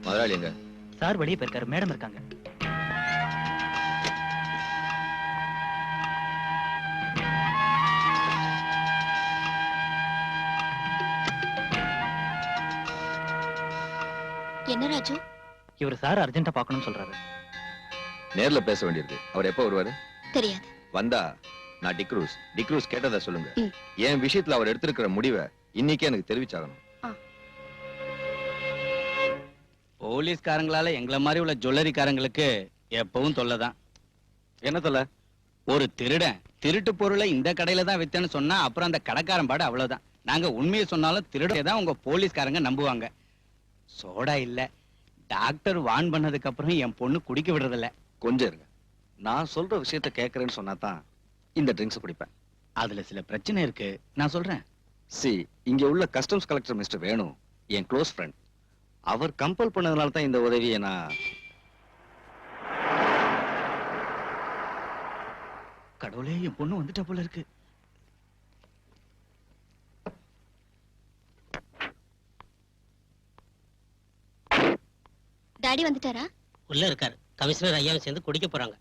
முதலாளி எங்க? சார் வெளியே போயிருக்காரு, மேடம் இருக்காங்க. என்ன ராஜு? இவர் சார் அர்ஜென்ட்டா பார்க்கணும்னு சொல்றாரு. நேர்ல பேச வேண்டியிருக்கு. அவர் எப்ப வருவாரு? தெரியாது. வந்தா நான் டிக்ரூஸ் கேட்டதா சொல்லுங்க. என் விஷயத்துல அவர் எடுத்திருக்கிற முடிவை இன்னைக்கே எனக்கு தெரிவிச்சாகணும். போலீஸ்காரங்களால எங்களை மாதிரி உள்ள ஜுவல்லரிக்காரங்களுக்கு எப்பவும் தொல்லைதான். என்ன தொல்லை? ஒரு திருடன் திருட்டு பொருளை இந்த கடையில தான் வித்தேன்னு சொன்னா அப்புறம் அந்த கடைக்காரன் பாடு அவ்வளவுதான். நாங்க உண்மையை சொன்னாலும் திருடே தான் உங்க போலீஸ்காரங்க நம்புவாங்க. சோடா இல்ல, டாக்டர் வான் பண்ணதுக்கு அப்புறம் என் பொண்ணு குடிக்க விடுறதில்ல. கொஞ்சம் இருங்க, நான் சொல்ற விஷயத்த கேட்கறேன்னு சொன்னா தான் இந்த ட்ரிங்க்ஸ் குடிப்பேன். அதுல சில பிரச்சனை இருக்கு, நான் சொல்றேன். இங்க உள்ள கஸ்டம்ஸ் கலெக்டர் மிஸ்டர் வேணு என் க்ளோஸ் ஃப்ரெண்ட். அவர் கம்பல் பண்ணதுனால தான் இந்த உதவியை நான். கடவுளே, என் பொண்ணு வந்துட்ட போல இருக்கு. டாடி வந்துட்டாரா? உள்ள இருக்காரு. கமிஷனர் ஐயாவை சேர்ந்து குடிக்க போறாங்க.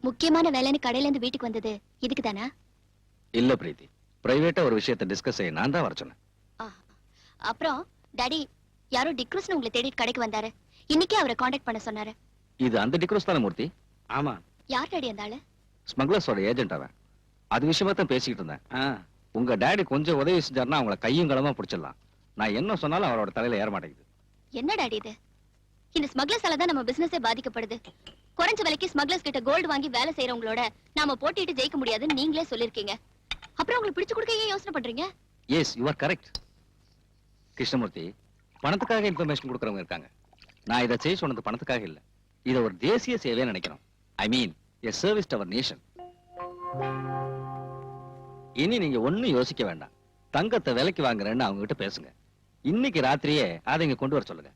முக்கியமான வேலைன்னு கடையில இருந்து வீட்டுக்கு வந்தது இதுக்கு தானா? இல்ல பிரீத்தி, பிரைவேட்டா ஒரு விஷயத்தை டிஸ்கஸ் செய்ய நான் தான் வர சொன்னேன். அப்புறம் டாடி, யாரோ டிக்ரூஸ்னு உங்களை தேடிட்டு கடைக்கு வந்தாரு. இன்னைக்கே அவரை காண்டாக்ட் பண்ண சொன்னாரு. இது அந்த டிக்ரூஸ் தானே மூர்த்தி? ஆமா. யார் டாடி அந்த ஆளு? ஸ்மக்லர்ஸோட ஏஜென்ட் அவன். அது விஷயமா தான் பேசிக்கிட்டு இருந்தேன். உங்க டாடி கொஞ்சம் உதவி செஞ்சாருன்னா அவங்கள கையும் களமா பிடிச்சிடலாம். நான் என்ன சொன்னாலும் அவரோட தலையில ஏற மாட்டேங்குது. என்ன டாடி இது? இந்த ஸ்மக்லர்ஸால தான் நம்ம பிசினஸே பாதிக்கப்படுது. குறைஞ்ச விலைக்கு ஸ்மக்லர்ஸ் கிட்ட கோல்டு வாங்கி வேலை செய்யறவங்களோட நாம போட்டிட்டு ஜெயிக்க முடியாதுன்னு நீங்களே சொல்லிருக்கீங்க. அப்புறம் உங்களுக்கு பிடிச்சு கொடுக்க ஏன் யோசனை பண்றீங்க? Yes, you are correct. Krishnamurthy, பணத்துக்காக இன்ஃபர்மேஷன் கொடுக்கறவங்க இருக்காங்க. நான் இதை செய்ய சொன்னது பணத்துக்காக இல்ல. இதை ஒரு தேசிய சேவையா நினைக்கிறோம். I mean a service to our nation. இனி நீங்க ஒண்ணும் யோசிக்க வேண்டாம். தங்கத்தை விலைக்கு வாங்குறேன்னு அவங்க கிட்ட பேசுங்க. இன்னைக்கு ராத்திரியே அதை இங்க கொண்டு வர சொல்லுங்க.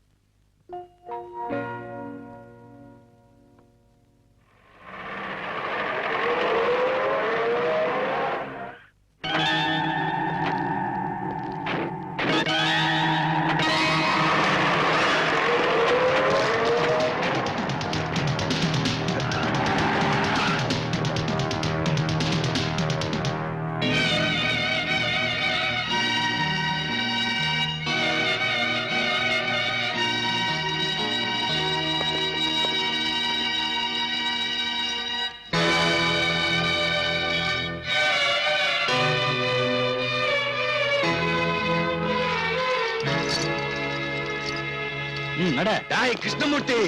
கிருஷ்ணமூர்த்தி,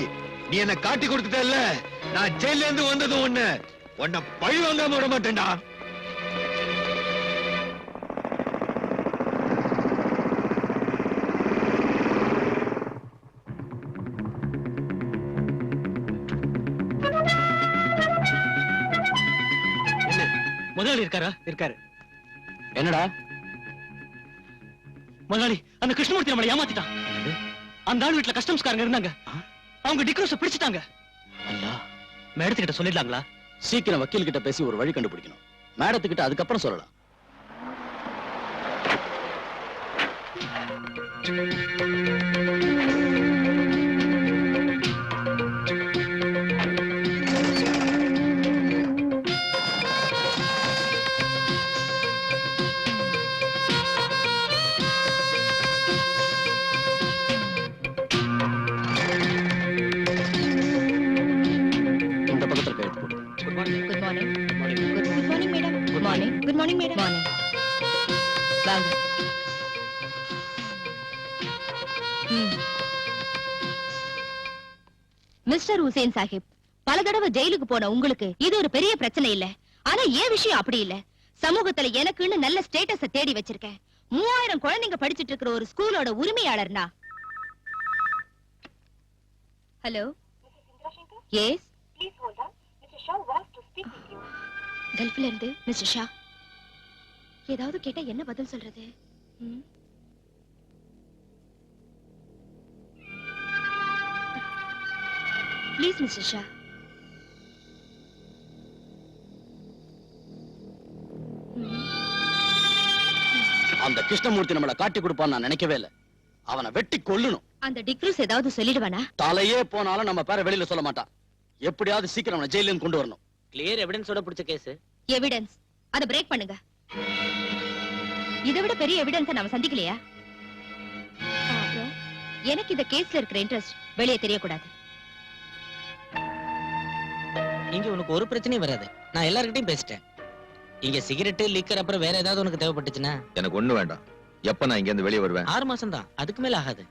நீ என்ன காட்டி கொடுத்துட்டல்ல, நான் ஜெயில இருந்து வந்ததும் உன்னை பழி வாங்காம விட மாட்டேன்டா. முதலாளி இருக்காரா? இருக்காரு. என்னடா முதலாளி, அந்த கிருஷ்ணமூர்த்தி நம்மளை ஏமாத்திட்டான். அந்த ஆள் வீட்டுல கஸ்டம்ஸ்காரங்க இருந்தாங்க. அவங்க டிக்ரூஸ பிடிச்சிட்டாங்க. மேடத்துக்கிட்ட சொல்லிடலாங்களா? சீக்கிரம் வக்கீல் கிட்ட பேசி ஒரு வழி கண்டுபிடிக்கணும். மேடத்துக்கிட்ட அதுக்கப்புறம் சொல்லலாம். மிஸ்டர் ஹுசேன் சாஹிப், பல தடவை ஜெயிலுக்கு போன உங்களுக்கு இது ஒரு பெரிய பிரச்சனை இல்ல. ஆனா ஏன் விஷயம் அப்படி இல்ல. சமூகத்துல எனக்குன்னு நல்ல ஸ்டேட்டஸ தேடி வச்சிருக்கேன். 3000 குழந்தைங்க படிச்சிட்டு இருக்கிற ஒரு ஸ்கூலோட உரிமையாளர்னா. ஹலோ, எஸ், கல்ஃப்ல இருந்து மிஸ்டர் ஷா. ஏதாவது கேட்டா என்ன பதில் சொல்றது? Please mister Shah. அந்த கிருஷ்ணமூர்த்தி நம்மள காட்டி கொடுப்பான்னு நான் நினைக்கவே இல்ல. அவனை வெட்டி கொல்லணும். அந்த டிக்ரூஸ் ஏதாவது சொல்லிடுவானா? தலையே போனாலும் நம்ம பேரை வெளியில சொல்ல மாட்டான். எப்படியாவது சீக்கிரம் அவனை ஜெயில இருந்து கொண்டு வரணும். கிளியர் எவிடன்ஸோட பிடிச்ச கேஸ். எவிடன்ஸ் அத பிரேக் பண்ணுங்க. இதை விட பெரிய எவிடன்ஸ் நாம சந்திக்கலையா? அப்புறம் எனக்கு இந்த கேஸ்ல இருக்கிற இன்ட்ரெஸ்ட் வெளியே தெரியக்கூடாது. இங்க உனக்கு ஒரு பிரச்சனையும் வராது. நான் எல்லார்கிட்டயும் பேசிட்டேன். இங்க சிகரெட் லிக்கர் அப்புறம் வேற ஏதாவது உனக்கு தேவைப்பட்டுச்சுன்னா எனக்கு ஒண்ணு வேண்டாம். எப்ப நான் இங்க இருந்து வெளியே வருவேன்? 6 மாசம் தான், அதுக்கு மேல ஆகாது.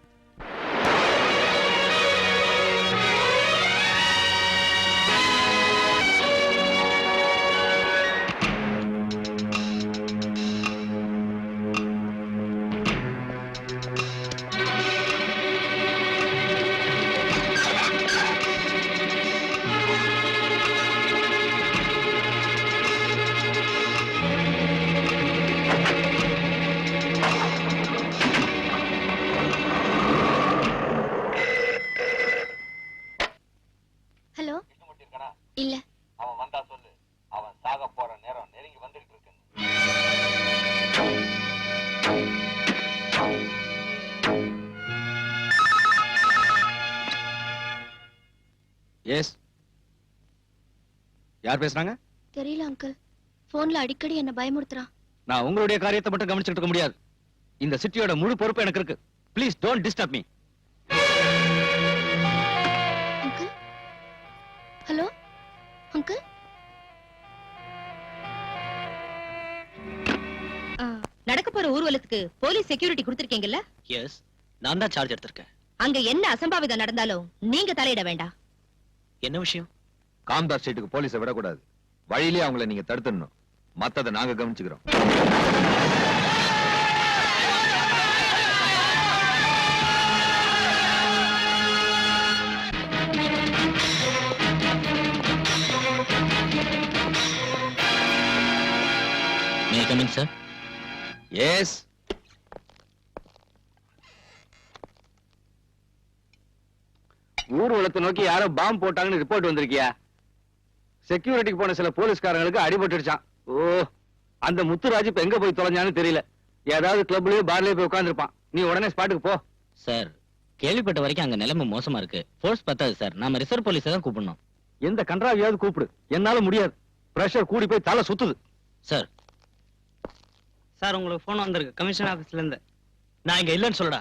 ஹலோ, இல்ல. அவன் வந்தா சொல்லு. அவன் சாக போற நேரம் நெருங்கி வந்துட்டு இருக்கு. எஸ், யார் பேசுறாங்க? தெரியல அங்கிள். போன்ல அடிக்கடி என்ன பயமுறுத்துறான். நான் உங்களுடைய காரியத்தை மட்டும் கவனிச்சுட்டு இருக்க முடியாது. இந்த சிட்டியோட முழு பொறுப்பு எனக்கு இருக்கு. Please don't disturb me. Uncle, hello uncle. நடக்க போற ஊர்வலத்துக்கு போலீஸ் செக்யூரிட்டி கொடுத்திருக்கீங்கல்ல? எஸ், நான் தான் சார்ஜ் எடுத்திருக்கேன். அங்க என்ன அசம்பாவிதம் நடந்தாலும் நீங்க தலையிட வேண்டாம். என்ன விஷயம்? காம்தார் ஸ்ட்ரீட்டுக்கு போலீஸை விடக்கூடாது. வழியிலே அவங்கள நீங்க தடுத்துடணும். மத்ததை நாங்க கவனிச்சுக்கிறோம். May I come in, sir? Yes. ஊர்வலத்தை நோக்கி யாரோ பாம்பு போட்டாங்கன்னு ரிப்போர்ட் வந்திருக்கியா? செக்யூரிட்டிக்கு போன சில போலீஸ்காரங்களுக்கு அடிபட்டுடுச்சான். ஓ, அந்த முத்துராஜ் இப்ப எங்க போய் தொலைஞ்சான்னு தெரியல. ஏதாவது கிளப்லயோ பார்லயோ போய் உட்கார்ந்திருப்பான். நீ உடனே ஸ்பாட்டுக்கு போ. சார், கேள்விப்பட்ட வரைக்கும் அங்க நிலைமை மோசமா இருக்கு. ஃபோர்ஸ் பத்தாது சார். நாம ரிசர்வ் போலீஸை தான் கூப்பிடணும். எந்த கன்றாவியாவது கூப்பிடு. என்னால முடியாது. பிரஷர் கூடி போய் தலை சுத்துது. சார், சார் உங்களுக்கு போன் வந்திருக்கு கமிஷன் ஆபீஸ்ல இருந்து. நான் இங்க இல்லைன்னு சொல்லுடா.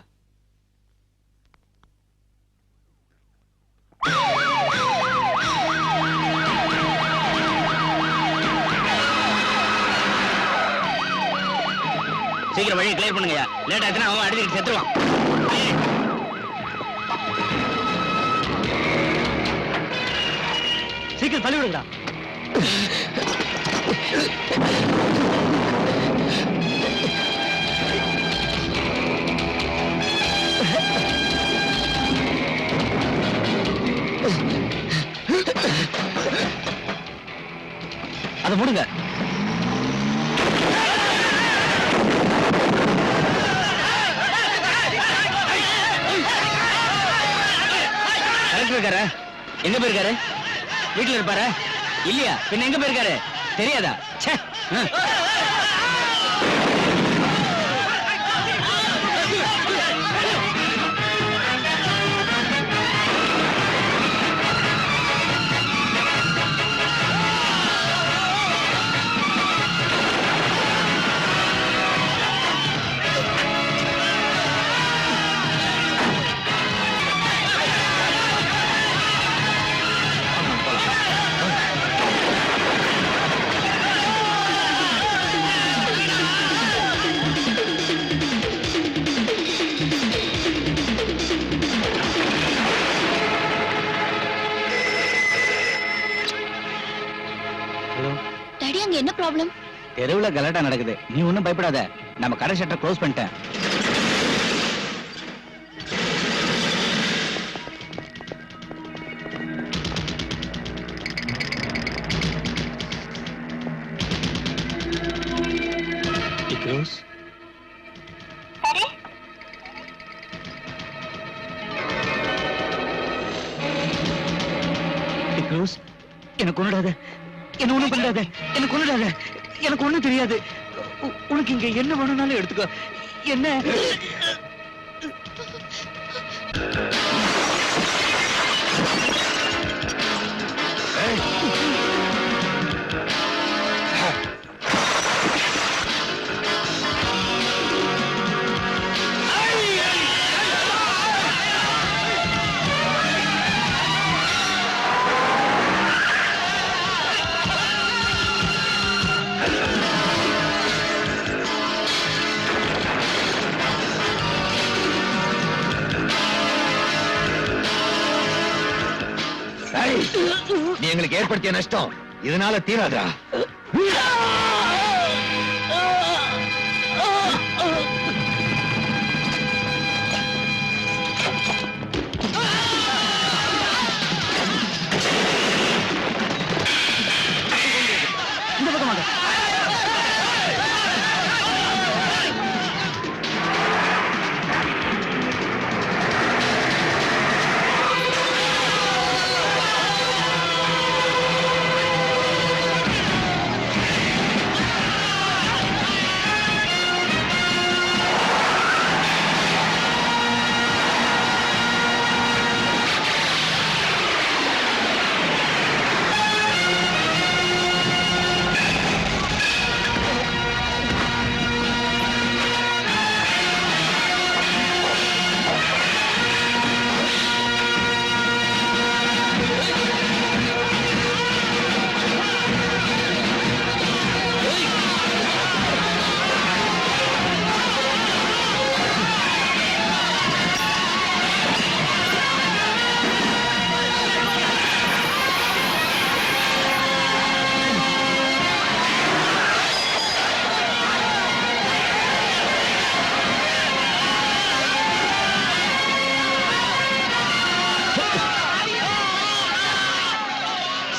சீக்கிரம் வழியை கிளியர் பண்ணுங்கயா. லேட் ஆச்சுன்னா அவன் அடிச்சுட்டு செத்துருவான். சீக்கிரம் தள்ளி விடுங்கடா. அதை மூடுங்க. கலெக்டர் இருக்காரு. எங்க போயிருக்காரு? வீட்டுல இருப்பாரு இல்லையா? பின்ன எங்க போயிருக்காரு தெரியாதா? ச்சே. டாடி, அங்க என்ன ப்ராப்ளம்? தெருவுல கலாட்டா நடக்குது. நீ ஒண்ணும் பயப்படாத. நம்ம கடை ஷட்டர் க்ளோஸ் பண்ணிட்டேன். டிக்ரூஸ், ரோஸ் எனக்கு கொண்டுடாத, என்ன ஒண்ணும் பண்ணாத, எனக்கு கொண்டுடாத, எனக்கு ஒண்ணும் தெரியாது. உனக்கு இங்க என்ன வேணும்னாலும் எடுத்துக்கோ. என்ன நீ எங்களுக்கு ஏற்படுத்திய நஷ்டம் இதனால தீராதா? இந்த பக்கமாக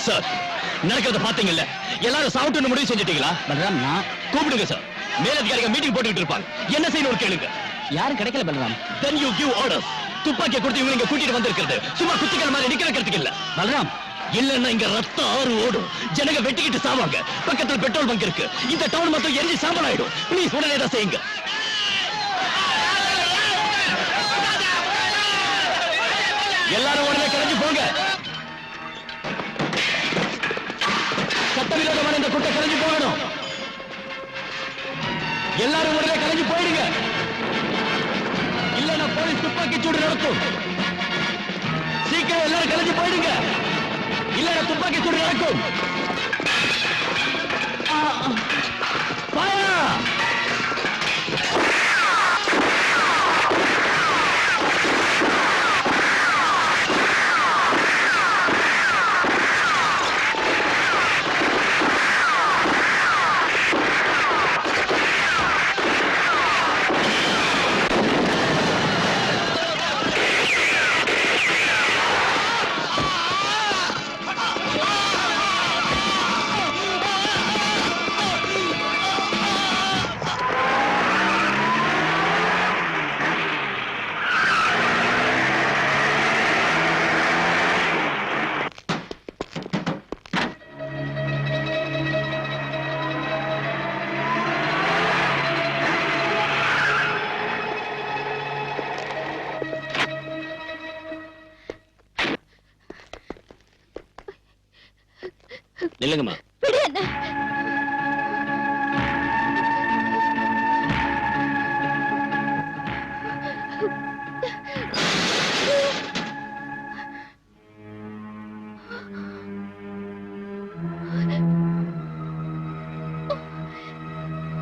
சார், நடக்கிறத பாத்தீங்கல்ல, எல்லாரும் சாப்பிட்டு முடிவு செஞ்சுட்டீங்களா? பலராம், நான் கூப்பிடுங்க சார். மேலதிகாரிகள் மீட்டிங் போட்டுக்கிட்டு இருப்பாங்க. என்ன செய்யணும் கேளுங்க. யாரும் கிடைக்கல Balram. Then you give orders. துப்பாக்கியை கொடுத்து இவங்க கூட்டிட்டு வந்திருக்கிறது சும்மா குத்திக்கிற மாதிரி நிக்க வைக்கிறதுக்கு இல்ல. பலராம், இல்லன்னா இங்க ரத்தம் ஆறு ஓடும், ஜனங்க வெட்டிக்கிட்டு சாவாங்க. பக்கத்துல பெட்ரோல் பங்க் இருக்கு, இந்த டவுன் மொத்தம் எரிஞ்சு சாம்பல் ஆயிடும். ப்ளீஸ் உடனே தான் செய்யுங்க. எல்லாரும் உடனே கிளம்பி போங்க. சட்டவிரோதமான இந்த குட்டை கிளம்பி போகணும். எல்லாரும் உடனே கிளம்பி போயிடுங்க, இல்லன்னா போலீஸ் துப்பாக்கி சூடு நடத்தும். சீக்கிரம் எல்லாரும் கிளம்பி போயிடுங்க, இல்லன்னா துப்பாக்கி சூடு நடக்கும். Fire! நில்லுங்கம்மா. விடு என்ன.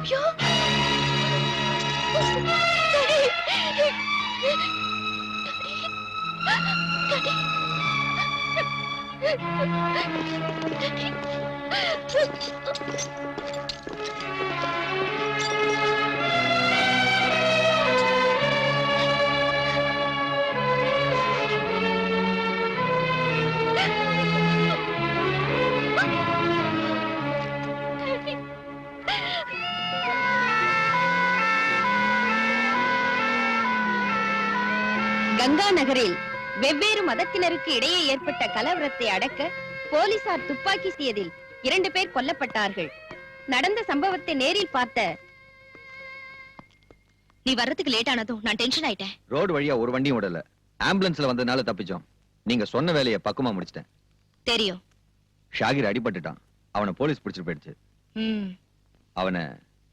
ஐயோ. கங்கா நகரில் வெவ்வேறு மதத்தினருக்கு இடையே ஏற்பட்ட கலவரத்தை அடக்க போலீசார் துப்பாக்கி சீயதில் 2 பேர் கொல்லப்பட்டார்கள். நடந்த சம்பவத்தை நேரில் பார்த்த நீ வர்றதுக்கு லேட் ஆனதும் நான் டென்ஷன் ஆயிட்டேன். ரோடு வழியா ஒரு வண்டியும் விடல. ஆம்புலன்ஸ்ல வந்ததுனால தப்பிச்சோம். நீங்க சொன்ன வேலையை பக்குவமா முடிச்சிட்டேன். தெரியும். ஷாகிர் அடிபட்டுட்டான். அவனை போலீஸ் பிடிச்சிட்டு போயிடுச்சு. அவனை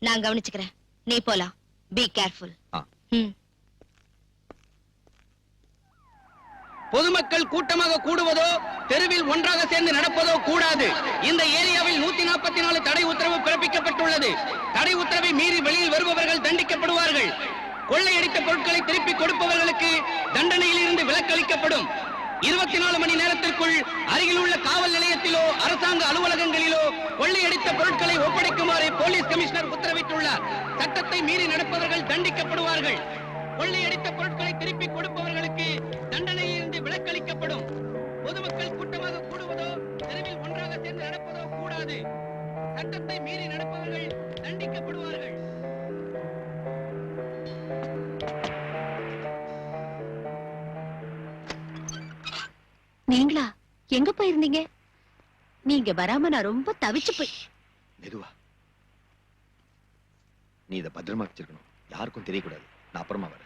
நான் கவனிச்சுக்கிறேன். நீ போலாம். Be careful. பொதுமக்கள் கூட்டமாக கூடுவதோ தெருவில் ஒன்றாக சேர்ந்து நடப்பதோ கூடாது. இந்த ஏரியாவில் 144 தடை உத்தரவு பிறப்பிக்கப்பட்டுள்ளது. தடை உத்தரவை மீறி வெளியில் வருபவர்கள் தண்டிக்கப்படுவார்கள். கொள்ளையடித்த பொருட்களை திருப்பி கொடுப்பவர்களுக்கு தண்டனையில் இருந்து விலக்களிக்கப்படும். 24 மணி நேரத்திற்குள் அருகில் உள்ள காவல் நிலையத்திலோ அரசாங்க அலுவலகங்களிலோ கொள்ளையடித்த பொருட்களை ஒப்படைக்குமாறு போலீஸ் கமிஷனர் உத்தரவிட்டுள்ளார். சட்டத்தை மீறி நடப்பவர்கள் தண்டிக்கப்படுவார்கள். கொள்ளையடித்த பொருட்களை திருப்பி கொடுப்பவர்களுக்கு தண்டனையில் இருந்து விலக்களிக்கப்படும். பொதுமக்கள் கூட்டமாக கூடுவதோ தெருவில் ஒன்றாக சேர்ந்து நடப்பதோ கூடாது. சட்டத்தை மீறி நடப்பவர்கள் தண்டிக்கப்படுவார்கள். நீங்களா எங்க போயிருந்தீங்க? நீங்க வராம நான் ரொம்ப தவிச்சு போய். மெதுவா. நீ இதை பத்திரமா வச்சிருக்கணும். யாருக்கும் தெரியக்கூடாது. நான் அப்புறமா வரேன்.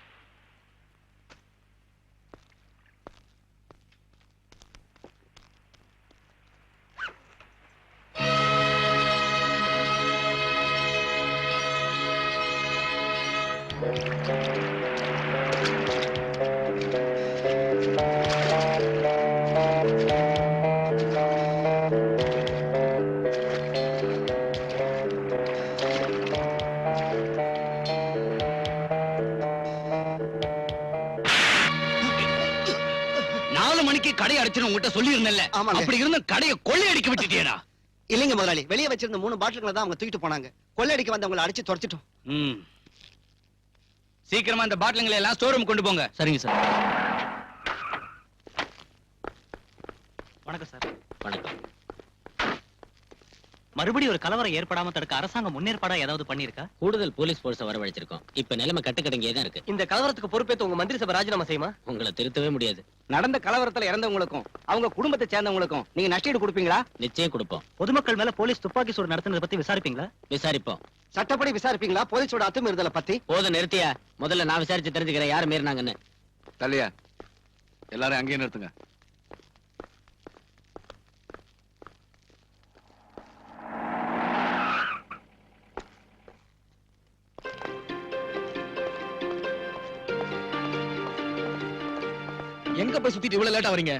கடை அடிச்சு உங்ககிட்ட சொல்லி இருந்தேன்ல. அப்படி இருந்த கடையை கொள்ளையடிக்க விட்டுட்டியடா. இல்லைங்க முதலாளி, வெளியே வச்சிருந்த 3 பாட்டில்களை தான் அவங்க தூக்கிட்டு போனாங்க. கொள்ளையடிக்க வந்தவங்களை அடிச்சு துரத்திட்டோம். சீக்கிரமா இந்த பாட்டில்களை எல்லாம் ஸ்டோர் ரூம் கொண்டு போங்க. சரிங்க சார். வணக்கம் சார். வணக்கம். மறுபடியும் ஒரு கலவரம் ஏற்படாம தடுக்க அரசாங்கம் முன்னேற்பாடா ஏதாவது பண்ணிருக்கா? கூடுதல் போலீஸ் போர்ஸை வரவழைச்சிருக்கோம். இப்ப நிலைமை கட்டுக்கடங்கியே தான் இருக்கு. இந்த கலவரத்துக்கு பொறுப்பேற்று உங்க மந்திரி சபை ராஜினாமா செய்யுமா? உங்களை திருத்தவே முடியாது. நடந்த கலவரத்துல இறந்தவங்களுக்கும் அவங்க குடும்பத்தை சேர்ந்தவங்களுக்கும் நீங்க நஷ்டீடு கொடுப்பீங்களா? நிச்சயம் கொடுப்போம். பொதுமக்கள் மேல போலீஸ் துப்பாக்கி சூடு நடத்துனதை பத்தி விசாரிப்பீங்களா? விசாரிப்போம். சட்டப்படி விசாரிப்பீங்களா? போலீஸோட அத்துமீறுதலை பத்தி? போத நிறுத்தியா. முதல்ல நான் விசாரிச்சு தெரிஞ்சுக்கிறேன் யாரு மீறினாங்கன்னு. தள்ளியா எல்லாரும் அங்கேயே நிறுத்துங்க. எங்க போய் சுத்திட்டு இவ்வளவு லேட்டா வரீங்க?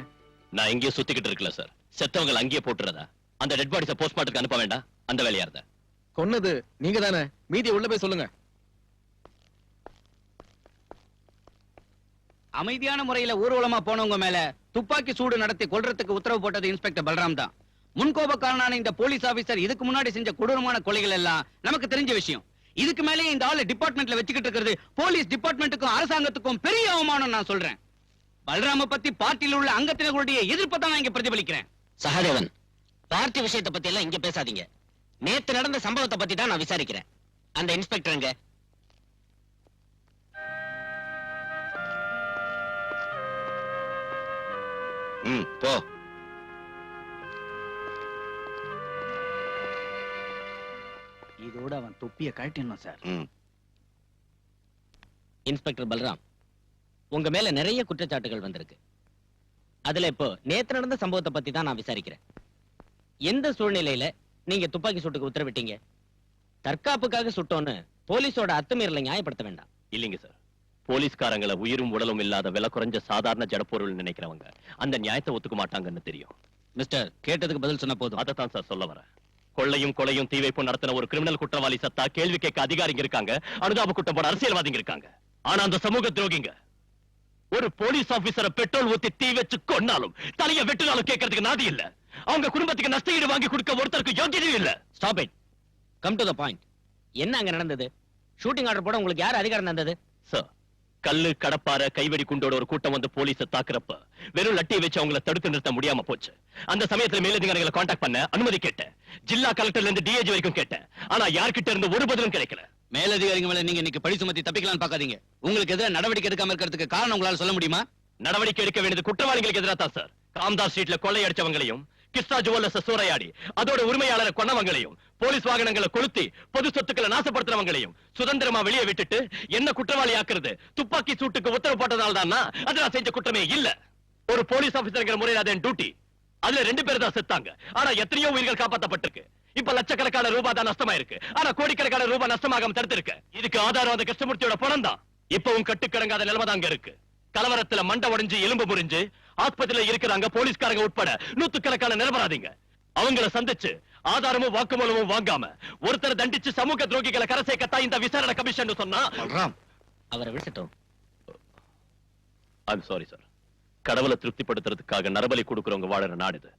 நான் எங்கேயோ சுத்திக்கிட்டு இருக்கல சார். செத்தவங்க அங்கேயே போட்டுறதா? அந்த டெட் பாடிஸ போஸ்ட்மார்ட்டத்துக்கு அனுப்ப வேண்டாம். அந்த வேலையா இருந்த கொன்னது நீங்க தானே. மீதி உள்ள போய் சொல்லுங்க. அமைதியான முறையில ஊர்வலமா போனவங்க மேல துப்பாக்கி சூடு நடத்தி கொல்றதுக்கு உத்தரவு போட்டது இன்ஸ்பெக்டர் பல்ராம் தான். முன்கோபக்காரனான இந்த போலீஸ் ஆபீசர் இதுக்கு முன்னாடி செஞ்ச கொடூரமான கொலைகள் எல்லாம் நமக்கு தெரிஞ்ச விஷயம். இதுக்கு மேலேயே இந்த ஆளு டிபார்ட்மெண்ட்ல வச்சுக்கிட்டு இருக்கிறது போலீஸ் டிபார்ட்மெண்ட்டுக்கும் அரசாங்கத்துக்கும் பெரிய அவமானம். நான் சொல்றேன், பல்ராம பத்தி பார்ட்டியில் உள்ள அங்கத்தினர்களுடைய எதிர்ப்பை தான் நான் இங்க பிரதிபலிக்கிறேன். சகாதேவன், பார்ட்டி விஷயத்தை பத்தி எல்லாம் இங்க பேசாதீங்க. நேத்து நடந்த சம்பவத்தை பத்தி தான் நான் விசாரிக்கிறேன். அந்த இன்ஸ்பெக்டர் எங்க? போ. இதோட அவன் தொப்பியை கழட்டிடணும் சார். இன்ஸ்பெக்டர் பல்ராம், உங்க மேல நிறைய குற்றச்சாட்டுகள் வந்திருக்கு. அதுல இப்போ நேத்து நடந்த சம்பவத்தை பத்தி தான் நான் விசாரிக்கிறேன். எந்த சூழ்நிலையில நீங்க துப்பாக்கி சூட்டுக்கு உத்தரவிட்டீங்க? தற்காப்புக்காக சுட்டோன்னு போலீஸோட அத்துமீறலை நியாயப்படுத்த வேண்டாம். இல்லைங்க சார். போலீஸ்காரங்களை உயிரும் உடலும் இல்லாத விலை குறைஞ்ச சாதாரண ஜடப்பொருள் நினைக்கிறவங்க அந்த நியாயத்தை ஒத்துக்க மாட்டாங்கன்னு தெரியும். மிஸ்டர், கேட்டதுக்கு பதில் சொன்ன போதும். அதைத்தான் சார் சொல்ல வரேன். கொள்ளையும் கொலையும் தீ வைப்பும் நடத்தின ஒரு கிரிமினல் குற்றவாளி சத்தா கேள்வி கேட்க அதிகாரிங்க இருக்காங்க, அனுதாப குற்றம் போட அரசியல்வாதிங்க இருக்காங்க. ஆனா அந்த சமூக துரோகிங்க ஒரு போலீஸ் ஆபீசரை பெட்ரோல் ஊத்தி தீ வச்சு கொன்னாலும் தலைய வெட்டினாலும் கேட்கறதுக்கு நாதி இல்ல. அவங்க குடும்பத்துக்கு நஷ்டஈடு வாங்கி கொடுக்க ஒருத்தருக்கு யோகியதையும் இல்ல. Stop it. Come to the point. என்ன அங்க நடந்தது? ஷூட்டிங் ஆர்டர் போட உங்களுக்கு யார் அதிகாரம் தந்தது? சார், கல்லு கடப்பார கைவெடி குண்டோட ஒரு கூட்டம் வந்து போலீஸை தாக்குறப்ப வெறும் லட்டியை வச்சு அவங்களை தடுத்து நிறுத்த முடியாம போச்சு. அந்த சமயத்துல மேலதிகாரிகளை காண்டாக்ட் பண்ண அனுமதி கேட்டேன். ஜில்லா கலெக்டர்ல இருந்து டிஏஜி வரைக்கும் கேட்டேன். ஆனா யார்கிட்ட இருந்து ஒரு பதிலும் கிடைக்கல. மேலதிகாரிங்க மேல நீங்க இன்னைக்கு பழி சுமத்தி தப்பிக்கலாம்னு பாக்காதீங்க. உங்களுக்கு எதிராக நடவடிக்கை எடுக்காம இருக்கிறதுக்கு காரணம் உங்களால சொல்ல முடியுமா? நடவடிக்கை எடுக்க வேண்டியது குற்றவாளிகளுக்கு எதிராக தான் சார். காம்தார் ஸ்ட்ரீட்ல கொள்ளை அடிச்சவங்களையும் கிருஷ்ணா ஜுவல்லர்ஸ் சூறையாடி அதோட உரிமையாளரை கொன்னவங்களையும் போலீஸ் வாகனங்களை கொளுத்தி பொது சொத்துக்களை நாசப்படுத்துறவங்களையும் சுதந்திரமா வெளியே விட்டுட்டு என்ன குற்றவாளி ஆக்குறது துப்பாக்கி சூட்டுக்கு உத்தரவு போட்டதால் தான் அது நான் செஞ்ச குற்றமே இல்ல. ஒரு போலீஸ் ஆபீசர்ங்கிற முறையில் அது என் டியூட்டி. அதுல 2 பேர் தான் செத்தாங்க. ஆனா எத்தனையோ உயிர்கள் காப்பாற்றப்பட்டிருக்கு. இப்ப லட்சக்கணக்கான ரூபாய் தான் நஷ்டமா இருக்கு. ஆனா கோடிக்கணக்கான ரூபாய் நஷ்டமாகாம தடுத்திருக்கு. இதுக்கு ஆதாரம் அந்த கிருஷ்ணமூர்த்தியோட பணம் தான். இப்பவும் கட்டுக்கடங்காத நிலைமை தான் இருக்கு. கலவரத்துல மண்டை உடைஞ்சு எலும்பு முறிஞ்சு ஆஸ்பத்திரியில இருக்கிறாங்க போலீஸ்காரங்க உட்பட நூத்துக்கணக்கான நிரபராதிங்க. அவங்கள சந்திச்சு ஆதாரமும் வாக்குமூலமும் வாங்காம ஒருத்தரை தண்டிச்சு சமூக துரோகிகளை கரை சேர்க்கத்தான் இந்த விசாரணை கமிஷன் சொன்னா. அவரை விட்டுட்டோம். I'm sorry sir. கடவுளை திருப்திப்படுத்துறதுக்காக நரபலி கொடுக்கறவங்க வாழற நாடு இது.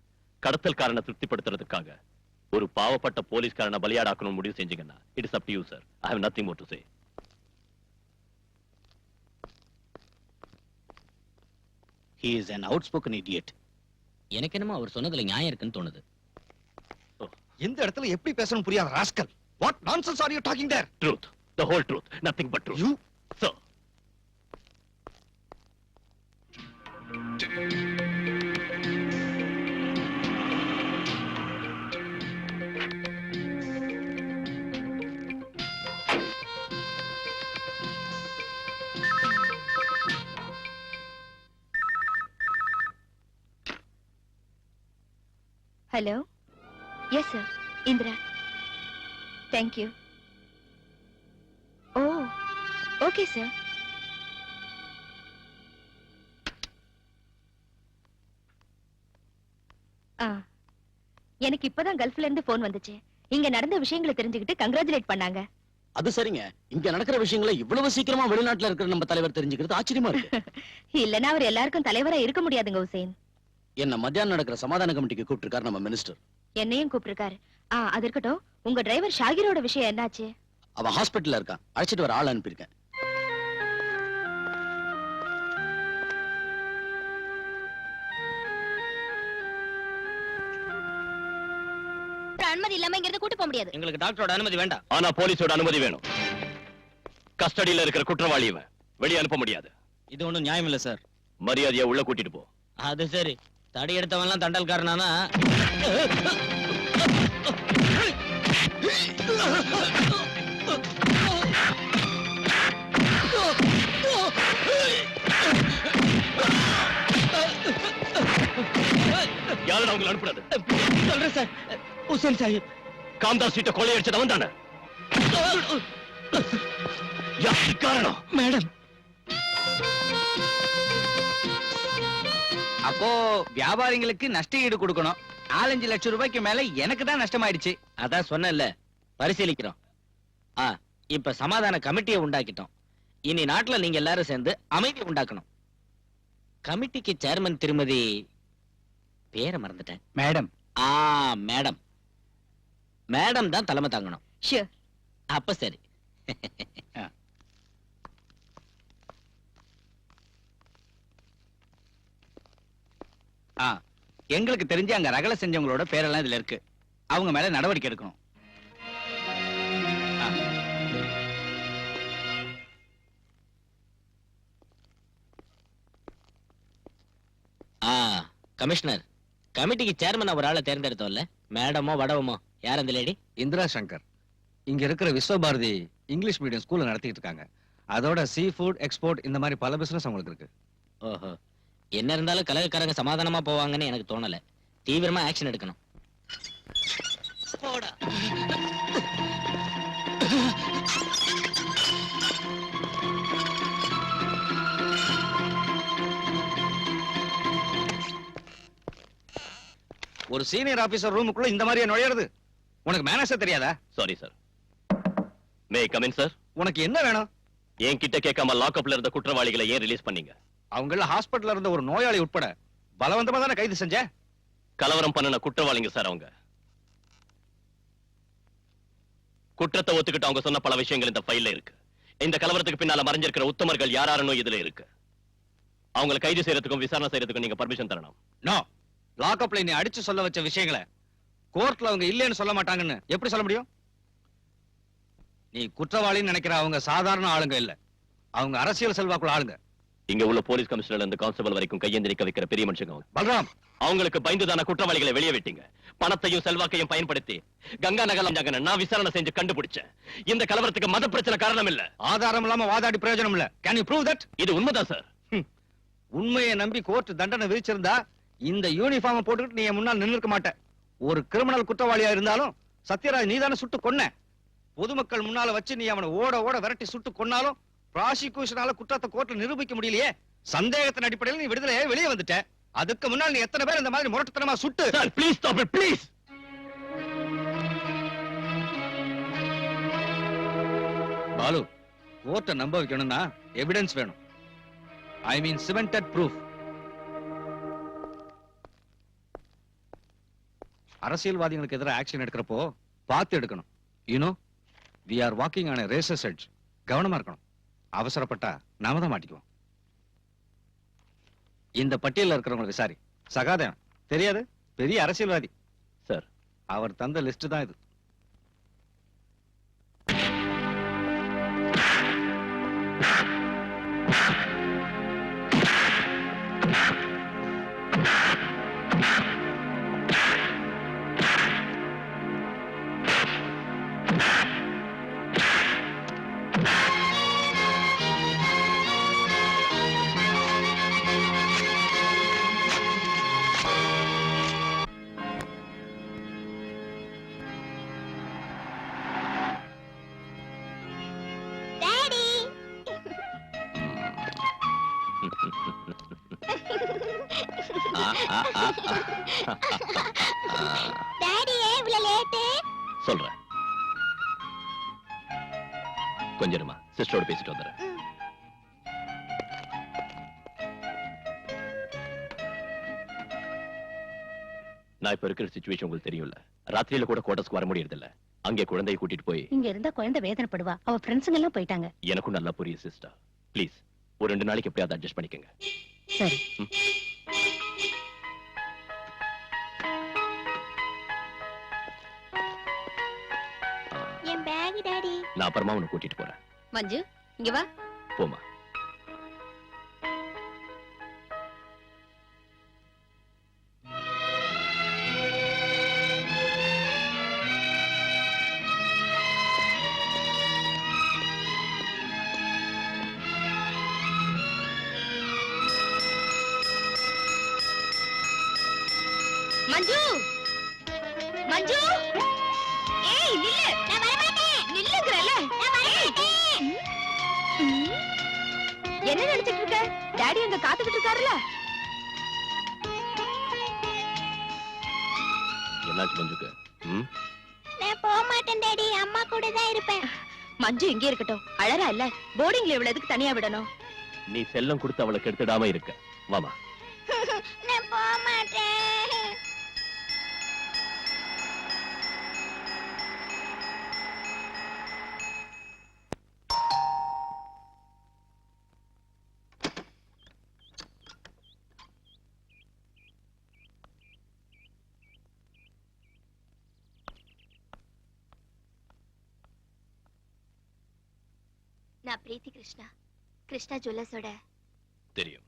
கடத்தல்காரனை திருப்திப்படுத்துறதுக்காக ஒரு பாவப்பட்ட போலீஸ்காரனை பலியாடாக்கணும் முடிவு செஞ்சீங்கன்னா it is up to you sir. I have nothing more to say. He is an outspoken idiot. எனக்கு என்னமோ அவர் சொன்னதுல நியாயம் இருக்குன்னு தோணுது. இந்த இடத்துல எப்படி பேசணும் புரியாத rascal. What nonsense are you talking there? Truth, the whole truth, nothing but truth. You? Sir. Hello. Yes sir, Indira. Thank you. Oh, okay sir. எனக்கு இப்பதான் கல்ஃப்ல இருந்து போன் வந்துச்சு. இங்க நடந்த விஷயங்களை தெரிஞ்சுக்கிட்டு கங்க்ராச்சுலேட் பண்ணாங்க. அது சரிங்க. இங்க நடக்கிற விஷயங்களை இவ்வளவு சீக்கிரமா வெளிநாட்டுல இருக்கிற நம்ம தலைவர் தெரிஞ்சுக்கிறது ஆச்சரியமா இருக்கு. இல்லனா அவர் எல்லாருக்கும் தலைவரா இருக்க முடியாதுங்க ஹுசேன். என்ன மத்தியானம் நடக்கிற சமாதான கமிட்டிக்கு கூப்பிட்டிருக்காரு நம்ம மினிஸ்டர். என்னையும் கூப்பிட்டிருக்காரு. அது இருக்கட்டும், உங்க டிரைவர் ஷாகிரோட விஷயம் என்னாச்சு? அவன் ஹாஸ்பிட்டல்ல இருக்கான். அழைச்சிட்டு வர ஆள் அனுப்பியிருக்கேன். அனுமதி இல்லாம இங்க இருந்து கூட்டி போக முடியாது. எங்களுக்கு டாக்டரோட அனுமதி வேண்டாம். ஆனா போலீஸோட அனுமதி வேணும். கஸ்டடியில இருக்கிற குற்றவாளி இவன். வெளியே அனுப்ப முடியாது. இது ஒண்ணும் நியாயம் இல்ல சார். மரியாதையா உள்ள கூட்டிட்டு போ. அது சரி. தடி எடுத்தவன்லாம் தண்டல்காரனானா? யாரும் அவங்களை அனுப்புறது? சொல்றேன் சார். ஹுசேன் சாஹிப் காம்தாஸ் சீட்டை கொள்ளையடிச்சது அவன் தானே? யாருக்கு காரணம்? மேடம். அப்போ வியாபாரிகளுக்கு நஷ்ட ஈடு கொடுக்கணும். 4-5 லட்சம் ரூபாய்க்கு மேல எனக்கு தான் நஷ்டமாயிடுச்சு. அதான் சொன்னேன்ல, பரிசீலிக்கிறோம். இப்ப சமாதான கமிட்டியை உண்டாக்கிட்டோம். இனி நாட்டுல நீங்க எல்லாரும் சேர்ந்து அமைதி உண்டாக்கணும். கமிட்டிக்கு சேர்மன் திருமதி பேரை மறந்துட்டேன். மேடம். மேடம். மேடம் தான் தலைமை தாங்கணும். ஷூர். அப்ப சரி. எங்களுக்கு தெரிஞ்சு அங்க ரகலை செஞ்சவங்களோட பேரெல்லாம் இதுல இருக்கு. அவங்க மேல நடவடிக்கை எடுக்கணும். கமிஷனர், கமிட்டிக்கு சேர்மன் ஒரு ஆளை தேர்ந்தெடுத்தோம்ல, மேடமோ வடவமோ யார் அந்த லேடி? இந்திரா சங்கர். இங்க இருக்கிற விஸ்வபாரதி இங்கிலீஷ் மீடியம் ஸ்கூல்ல நடத்திட்டு இருக்காங்க. அதோட சீ ஃபுட் எக்ஸ்போர்ட் இந்த மாதிரி பல பிசினஸ் அவங்களுக்கு இருக்கு. ஓஹோ. என்ன இருந்தாலும் கலகக்காரங்க சமாதானமா போவாங்கன்னு எனக்கு தோணல. தீவிரமா ஆக்ஷன் எடுக்கணும். ஒரு சீனியர் ஆபீசர் ரூமுக்குள்ள இந்த மாதிரியே நுழையிறது? உனக்கு மேனேஜர் தெரியாதா? Sorry sir. May come in sir. உனக்கு என்ன வேணும்? என்கிட்ட கேட்காம லாக்அப்ல இருந்த குற்றவாளிகளை ஏன் ரிலீஸ் பண்ணீங்க? அவங்கள ஹாஸ்பிடல்ல இருந்த ஒரு நோயாளி உட்பட பலவந்தமா தானே கைது செஞ்ச? கலவரம் பண்ணின குற்றவாளிங்க சார் அவங்க. குற்றத்தை ஒத்துக்கிட்டு அவங்க சொன்ன பல விஷயங்கள் இந்த ஃபைல்ல இருக்கு. இந்த கலவரத்துக்கு பின்னால மறைஞ்சிருக்கிற உத்தமர்கள் யாராருன்னு இதுல இருக்கு. அவங்களை கைது செய்யறதுக்கும் விசாரணை செய்யறதுக்கும் நீங்க பர்மிஷன் தரணும். நோ. லாக்அப்ல நீ அடிச்சு சொல்ல வச்ச விஷயங்களை கோர்ட்ல அவங்க இல்லைன்னு சொல்ல மாட்டாங்கன்னு எப்படி சொல்ல முடியும்? நீ குற்றவாளின்னு நினைக்கிற அவங்க சாதாரண ஆளுங்க இல்ல. அவங்க அரசியல் செல்வாக்குள்ள ஆளுங்க. இங்க உள்ள போலீஸ் கமிஷனர் இருந்து கான்ஸ்டபிள் வரைக்கும் கையேந்தி நிக்க வைக்கிற பெரிய மனுஷங்க அவங்க. பல்ராம், அவங்களுக்கு பயந்துதான குற்றவாளிகளை வெளியே விட்டீங்க. பணத்தையும் செல்வாக்கையும் பயன்படுத்தி கங்கா நகர் நான் விசாரணை செஞ்சு கண்டுபிடிச்சேன். இந்த கலவரத்துக்கு மத பிரச்சனை காரணம் இல்ல. ஆதாரம் இல்லாம வாதாடி பிரயோஜனம் இல்ல. Can you prove that? இது உண்மைதான் சார். உண்மையை நம்பி கோர்ட் தண்டனை விதிச்சிருந்தா இந்த யூனிஃபார்ம் போட்டுக்கிட்டு நீ என் முன்னால் நின்னுக்க மாட்ட. ஒரு கிரிமினல் குற்றவாளியா இருந்தாலும் சத்யராஜ் நீதானே சுட்டு கொன்ன. பொதுமக்கள் முன்னால வச்சு நீ அவனை ஓட ஓட விரட்டி சுட்டு கொன்னாலும் ப்ராசிக்யூஷனால குற்றத்தை கோர்ட்ல நிரூபிக்க முடியலையே. சந்தேகத்தின் அடிப்படையில் நீ விடுதலையே வெளியே வந்துட்ட. அதுக்கு முன்னால் நீ எத்தனை பேர் இந்த மாதிரி முரட்டுத்தனமா சுட்டு? Sir please stop it please. Balu, கோர்ட்டை நம்ப வைக்கணும்னா எவிடன்ஸ் வேணும். I mean cemented proof. அரசியல்வாதிகளுக்கு எதிராக ஆக்ஷன் எடுக்கிறப்போ பார்த்து எடுக்கணும். You know, we are walking on a razor's edge. கவனமா இருக்கணும். அவசரப்பட்டா நாம தான் மாட்டிக்குவோம். இந்த பட்டியல்ல இருக்கிறவங்க விசாரி. சகாதேவன் தெரியாது, பெரிய அரசியல்வாதி சார். அவர் தந்த லிஸ்ட் தான் இது. சொல்றேன், கொஞ்சமா சிஸ்டரோட பேசிட்டு வந்துடுறேன். நான் இப்ப இருக்கிற சிச்சுவேஷன் உங்களுக்கு தெரியும்ல. ராத்திரியில கூட கோட்டஸ்க்கு வர முடியறது இல்ல. அங்கே குழந்தையை கூட்டிட்டு போய் இங்க இருந்தா குழந்தை வேதனைப்படுவா. அவ ஃப்ரெண்ட்ஸுங்க எல்லாம் போயிட்டாங்க. எனக்கும் நல்லா புரியுது சிஸ்டர். ப்ளீஸ் ஒரு 2 நாளைக்கு எப்படியாவது அட்ஜஸ்ட் பண்ணிக்கங்க. சரி. என் பேக் டாடி. நான் அப்புறமா உன்னை கூட்டிட்டு போறேன். மஞ்சு, இங்க வா. போமா. மஞ்சு, மஞ்சு, ஏய் நில்லு. நான் வர மாட்டேன். நில்லுங்கறல. நான் வர மாட்டேன். என்ன நினைச்சிட்டு இருக்க? டாடி அங்க காத்துக்கிட்டு இருக்காருல. என்னாச்சு மஞ்சுக்கு? நான் போக மாட்டேன் டாடி. அம்மா கூட தான் இருப்பேன். மஞ்சு இங்கே இருக்கட்டும். அழறா இல்ல. போர்டிங்ல இவ்வளவு எதுக்கு தனியா விடணும்? நீ செல்லம் கொடுத்து அவளை கெடுத்துடாம இருக்க. வாமா. நான் போக மாட்டேன். நான் பிரீத்தி கிருஷ்ணா, கிருஷ்ணா ஜுவல்லர்ஸோட. தெரியும்.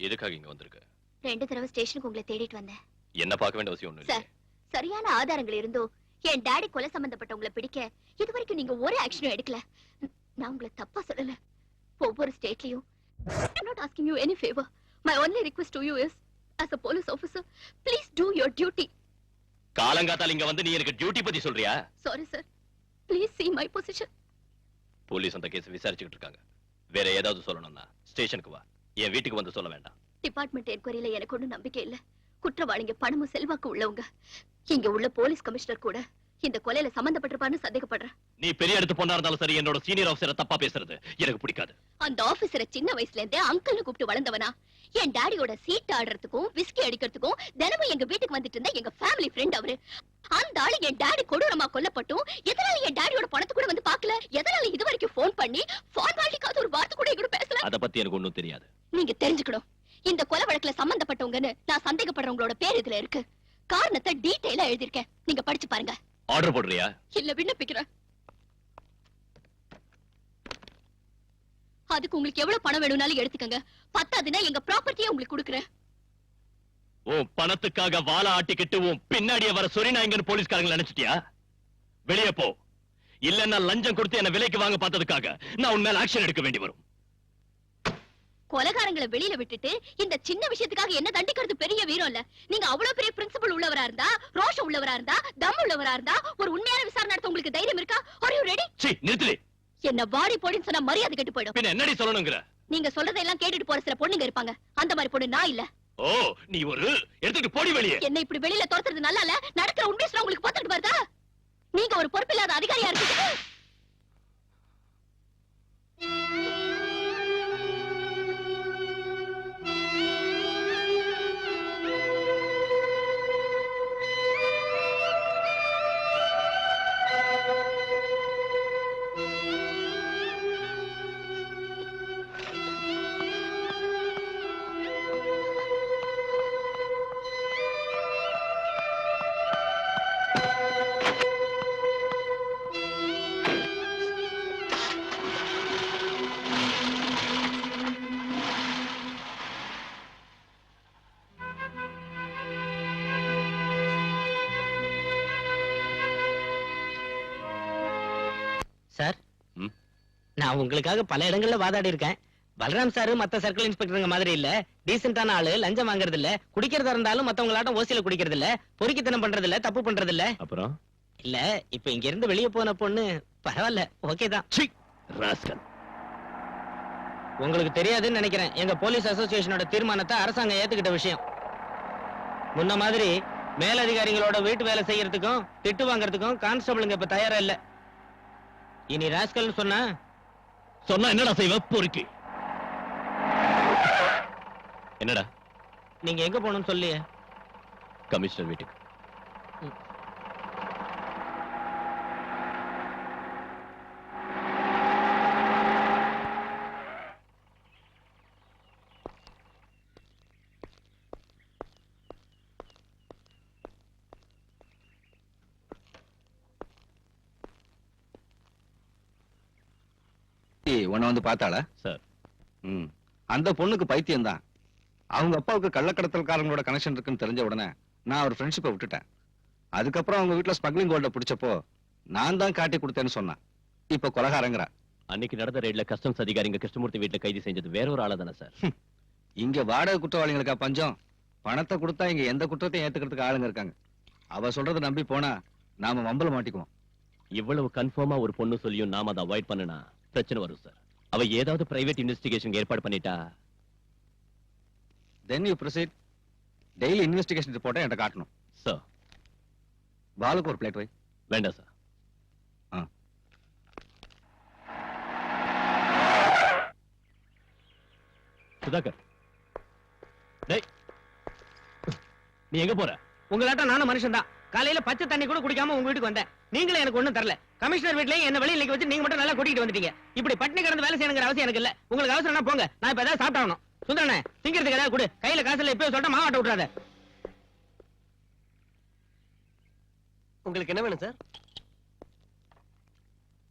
எதுக்காக இங்க வந்திருக்க? 2 தடவை ஸ்டேஷனுக்கு உங்களை தேடிட்டு வந்தேன். என்ன பார்க்க வேண்டிய அவசியம் ஒண்ணும் சார், இல்லை. சரியான ஆதாரங்கள் இருந்தோ என் டாடி கொலை சம்பந்தப்பட்டவங்களை பிடிக்க இதுவரைக்கும் நீங்க ஒரு ஆக்ஷனும் எடுக்கல. நான் உங்களை தப்பா சொல்லல. ஒவ்வொரு ஸ்டேட்லயும் I'm not asking you any favor. My only request to you is, as a police officer, please do your duty. காலங்காத்தால இங்க வந்து நீ எனக்கு டியூட்டி பத்தி சொல்றியா? Sorry sir. Please see my position. Police அந்த கேஸ் விசாரிச்சுக்கிட்டு இருக்காங்க. வேற ஏதாவது சொல்லணும்னா ஸ்டேஷனுக்கு வா. என் வீட்டுக்கு வந்து சொல்ல வேண்டாம். டிபார்ட்மெண்ட் என்கொயரியில எனக்கு ஒண்ணும் நம்பிக்கை இல்ல. குற்றவாளிங்க பணமும் செல்வாக்கு உள்ளவங்க. இங்க உள்ள போலீஸ் கமிஷனர் கூட இந்த கொலையில சம்பந்தப்பட்டிருப்பான்னு சந்தேகப்படுறேன். நீ பெரிய இடத்து பொண்ணா இருந்தாலும் சரி, என்னோட சீனியர் ஆபீசரை தப்பா பேசுறது எனக்கு பிடிக்காது. அந்த ஆபீசரை சின்ன வயசுல இருந்தே அங்கிள்னு கூப்பிட்டு வளர்ந்தவனா? என் டாடியோட சீட் ஆடுறதுக்கும் விஸ்கி அடிக்கிறதுக்கும் தினமும் எங்க வீட்டுக்கு வந்துட்டு இருந்த எங்க ஃபேமிலி ஃப்ரெண்ட் அவரு. அந்த ஆளு என் டாடி கொடூரமா கொல்லப்பட்டும் எதனால என் டாடியோட பணத்தை கூட வந்து பாக்கல? எதனால இது வரைக்கும் போன் பண்ணி ஃபார்மாலிட்டிக்காக ஒரு வார்த்தை கூட எங்கூட பேசல? அத பத்தி எனக்கு ஒண்ணும் தெரியாது. நீங்க தெரிஞ்சுக்கணும். இந்த கொலை வழக்குல சம்பந்தப்பட்டவங்கன்னு நான் சந்தேகப்படுறவங்களோட பேர் இதுல இருக்கு. காரணத்தை டீடைலா எழுதிருக்கேன். நீங்க படிச்சு பாருங்க. ஆர்டர் போடுறியா? இல்ல, விண்ணப்பிக்கிறேன். அதுக்கு உங்களுக்கு எவ்வளவு பணம் வேணும்னாலும் எடுத்துக்கங்க. பத்தாதுன்னா எங்க ப்ராப்பர்ட்டியை உங்களுக்கு கொடுக்குறேன். உன் பணத்துக்காக வாழ ஆட்டிக்கிட்டு உன் பின்னாடியே வர சொரிநாயங்கன்னு போலீஸ்காரங்க நினைச்சிட்டியா? வெளியே போ. இல்லன்னா லஞ்சம் கொடுத்து என்ன விலைக்கு வாங்க பார்த்ததுக்காக நான் உன் மேல ஆக்ஷன் எடுக்க வேண்டி வரும். கொலைகாரங்களை வெளியில விட்டுட்டு இந்த சின்ன விஷயத்துக்காக என்ன தண்டிக்கிறது பெரிய வீரம் இல்ல. நீங்க அவ்வளவு பெரிய பிரின்சிபல் உள்ளவரா இருந்தா, ரோஷம் உள்ளவரா இருந்தா, தம் உள்ளவரா இருந்தா ஒரு உண்மையான விசாரணை நடத்த உங்களுக்கு தைரியம் இருக்கா? Are you ready? சீ, நிறுத்துடி. என்ன வாடி போடின்னு சொன்னா மரியாதை கெட்டு போயிடும். பின்ன என்னடி சொல்லணும்ங்கற? நீங்க சொல்றதெல்லாம் கேட்டுட்டு போற சில பொண்ணுங்க இருப்பாங்க. அந்த மாதிரி பொண்ணு நான் இல்ல. ஓ, நீ ஒரு எடுத்துட்டு போடி வெளியே. என்ன இப்படி வெளியில துரத்துறது நல்லா இல்ல. நடக்கிற உண்மையை சொன்னா உங்களுக்கு பார்த்துட்டு வருதா? நீங்க ஒரு பொறுப்பில்லாத அதிகாரியா இருக்கீங்க. சார், ம்? நான் உங்களுக்காக பல இடங்கள்ல வாதாடி இருக்கேன். பலராம் சார் மத்த சர்க்கிள் இன்ஸ்பெக்டருங்க மாதிரி இல்ல. டீசென்டான ஆளு, லஞ்சம் வாங்குறது இல்ல, குடிக்கிறதா இருந்தாலும் மத்தவங்களாட்டம் ஓசியில குடிக்கிறது இல்ல, பொறுக்கித்தனம் பண்றது இல்ல, தப்பு பண்றது இல்ல. அப்புறம் இல்ல, இப்ப இங்க இருந்து வெளிய போன பொண்ணு பரவாயில்ல, ஓகே தான். சீ, ராஸ்கல். உங்களுக்கு தெரியாதுன்னு நினைக்கிறேன், எங்க போலீஸ் அசோசியேஷனோட தீர்மானத்தை அரசாங்கம் ஏத்துக்கிட்ட விஷயம். முன்ன மாதிரி மேலதிகாரிகளோட வீட்டு வேலை செய்யறதுக்கும் திட்டு வாங்குறதுக்கும் கான்ஸ்டபிளுங்க இப்ப தயாரா இல்ல. இனி ராஸ்கல் சொன்னா என்னடா செய்வ? பொறுக்கி. என்னடா? நீங்க எங்க போகணும்னு சொல்லியே. கமிஷனர் வீட்டுக்கு. உன்னை வந்து பார்த்தாளா? சார், அந்த பொண்ணுக்கு பைத்தியம் தான். அவங்க அப்பாவுக்கு கள்ளக்கடத்தல்காரங்களோட கனெக்ஷன் இருக்குன்னு தெரிஞ்ச உடனே நான் ஒரு ஃப்ரெண்ட்ஷிப்பை விட்டுட்டேன். அதுக்கப்புறம் அவங்க வீட்டுல ஸ்மக்லிங் கோல்ட பிடிச்சப்போ நான் தான் காட்டி கொடுத்தேன்னு சொன்னான். இப்ப கொலகாரங்கிறா. அன்னைக்கு நடந்த ரெய்ட்ல கஸ்டம்ஸ் அதிகாரிங்க கிருஷ்ணமூர்த்தி வீட்டுல கைது செஞ்சது வேற ஒரு ஆளா தானே சார்? இங்க வாடகை குற்றவாளிகளுக்கா பஞ்சம்? பணத்தை கொடுத்தா இங்க எந்த குற்றத்தையும் ஏத்துக்கிறதுக்கு ஆளுங்க இருக்காங்க. அவ சொல்றதை நம்பி போனா நாம மம்பல மாட்டிக்குவோம். இவ்வளவு கன்ஃபார்மா ஒரு பொண்ணு சொல்லியும் நாம அதை அவாய்ட் பண்ணனா பிரச்சனை வரும் சார். அவ ஏதாவது பிரைவேட் இன்வெஸ்டிகேஷன் ஏற்பாடு பண்ணிட்டா then you proceed. Daily investigation ரிப்போர்ட்டை என்கிட்ட காட்டணும். சார். பாலுக்கு ஒரு பிளேட் வை. வேண்டாம் சார். சுதாகர், டேய், நீ எங்க போற? உங்களாட்ட நானும் மனுஷன் தான். காலையில பச்சை தண்ணி கூட குடிக்காம உங்க வீட்டுக்கு வந்தேன். நீங்களும் எனக்கு ஒண்ணும் தரல. கமிஷனர் வீட்லயும் என்ன வெளியில நிக்க வச்சு நீங்க மட்டும் நல்லா கூட்டிட்டு வந்துட்டீங்க. இப்படி பட்டினி கிடந்து வேலை செய்யணுங்கிற அவசியம் எனக்கு இல்ல. உங்களுக்கு அவசரம்னா போங்க, நான் இப்ப ஏதாவது சாப்பிட்டாகணும். சுந்தரனே, திங்கிறதுக்கு ஏதாவது கொடு. கையில காசு இல்ல, இப்பவே சொல்லிட்டு மாவாட்ட விட்டுறாத. உங்களுக்கு என்ன வேணும் சார்?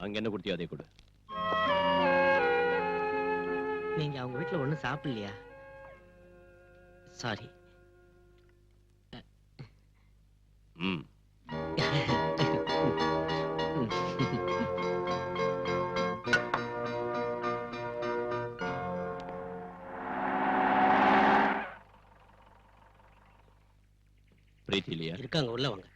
அங்க என்ன குடுத்தியோ அதை கொடு. நீங்க அவங்க வீட்டுல ஒண்ணும் சாப்பிடலையா? சாரி. ம். பிரீத்தி இல்லையா? இருக்காங்க, உள்ள வாங்க.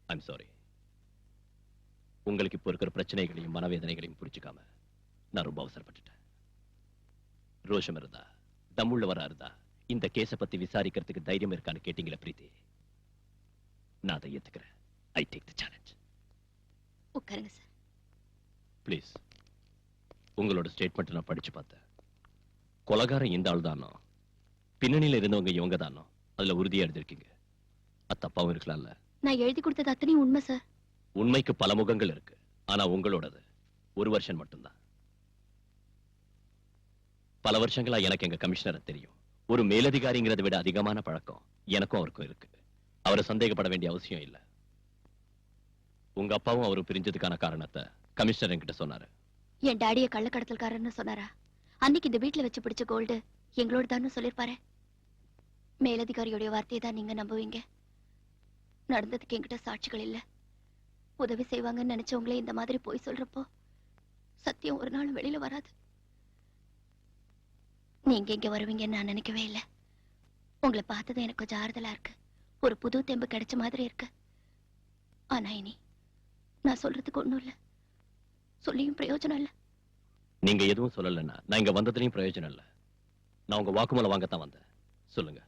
I'm sorry. உங்களுக்கு இப்போ இருக்கிற பிரச்சனைகளையும் மனவேதனைகளையும் புரிஞ்சுக்காம நான் ரொம்ப அவசரப்பட்டுட்டேன். ரோஷம் இருந்தா, தம்முள்ளவரா இருந்தா இந்த கேஸ பத்தி விசாரிக்கிறதுக்கு தைரியம் இருக்கான்னு கேட்டீங்களா பிரீத்தி? நான் அதை ஏத்துக்கிறேன். I take the challenge. உட்காருங்க சார். ப்ளீஸ். உங்களோட ஸ்டேட்மெண்ட் நான் படிச்சு பார்த்தேன். கொலகாரம் இந்த ஆள் தானோ, பின்னணியில இருந்தவங்க இவங்க தானோ, அதுல உறுதியா எழுதிருக்கீங்க. அது தப்பாவும் இருக்கலாம்ல? நான் எழுதி கொடுத்தது அத்தனையும் உண்மை சார். உண்மைக்கு பல முகங்கள் இருக்கு. ஆனா உங்களோடது ஒரு வருஷம் மட்டும்தான். பல வருஷங்களா எனக்கு எங்க கமிஷனரை தெரியும். ஒரு மேலதிகாரிங்கிறத விட அதிகமான பழக்கம் எனக்கும் அவருக்கும் இருக்கு. அவரை சந்தேகப்பட வேண்டிய அவசியம் இல்ல. உங்க அப்பாவும் அவரும் பிரிஞ்சதுக்கான காரணத்தை கமிஷனர் என்கிட்ட சொன்னாரு. என் டாடிய கள்ளக்கடத்தல்காரன்னு சொன்னாரா? அன்னைக்கு இந்த வீட்டுல வச்சு பிடிச்ச கோல்டு எங்களோட தான் சொல்லிருப்பாரு. மேலதிகாரியோட வார்த்தையை தான் நீங்க நம்புவீங்க. நடந்ததுக்கு என்கிட்ட சாட்சிகள் இல்ல. உதவி செய்வாங்கன்னு நினைச்சவங்களே இந்த மாதிரி போய் சொல்றப்போ சத்தியம் ஒரு நாள் வெளியில வராது. நீங்க இங்க வருவீங்கன்னு நான் நினைக்கவே இல்லை. உங்களை பார்த்தது எனக்கு கொஞ்சம் ஆறுதலா இருக்கு. ஒரு புது தெம்பு கிடைச்ச மாதிரி இருக்கு. ஆனா இனி நான் சொல்றதுக்கு ஒண்ணும் இல்ல, சொல்லியும் பிரயோஜனம் இல்ல. நீங்க எதுவும் சொல்லலன்னா நான் இங்க வந்ததுலயும் பிரயோஜனம் இல்ல. நான் உங்க வாக்குமூலம் வாங்கத்தான் வந்தேன். சொல்லுங்க.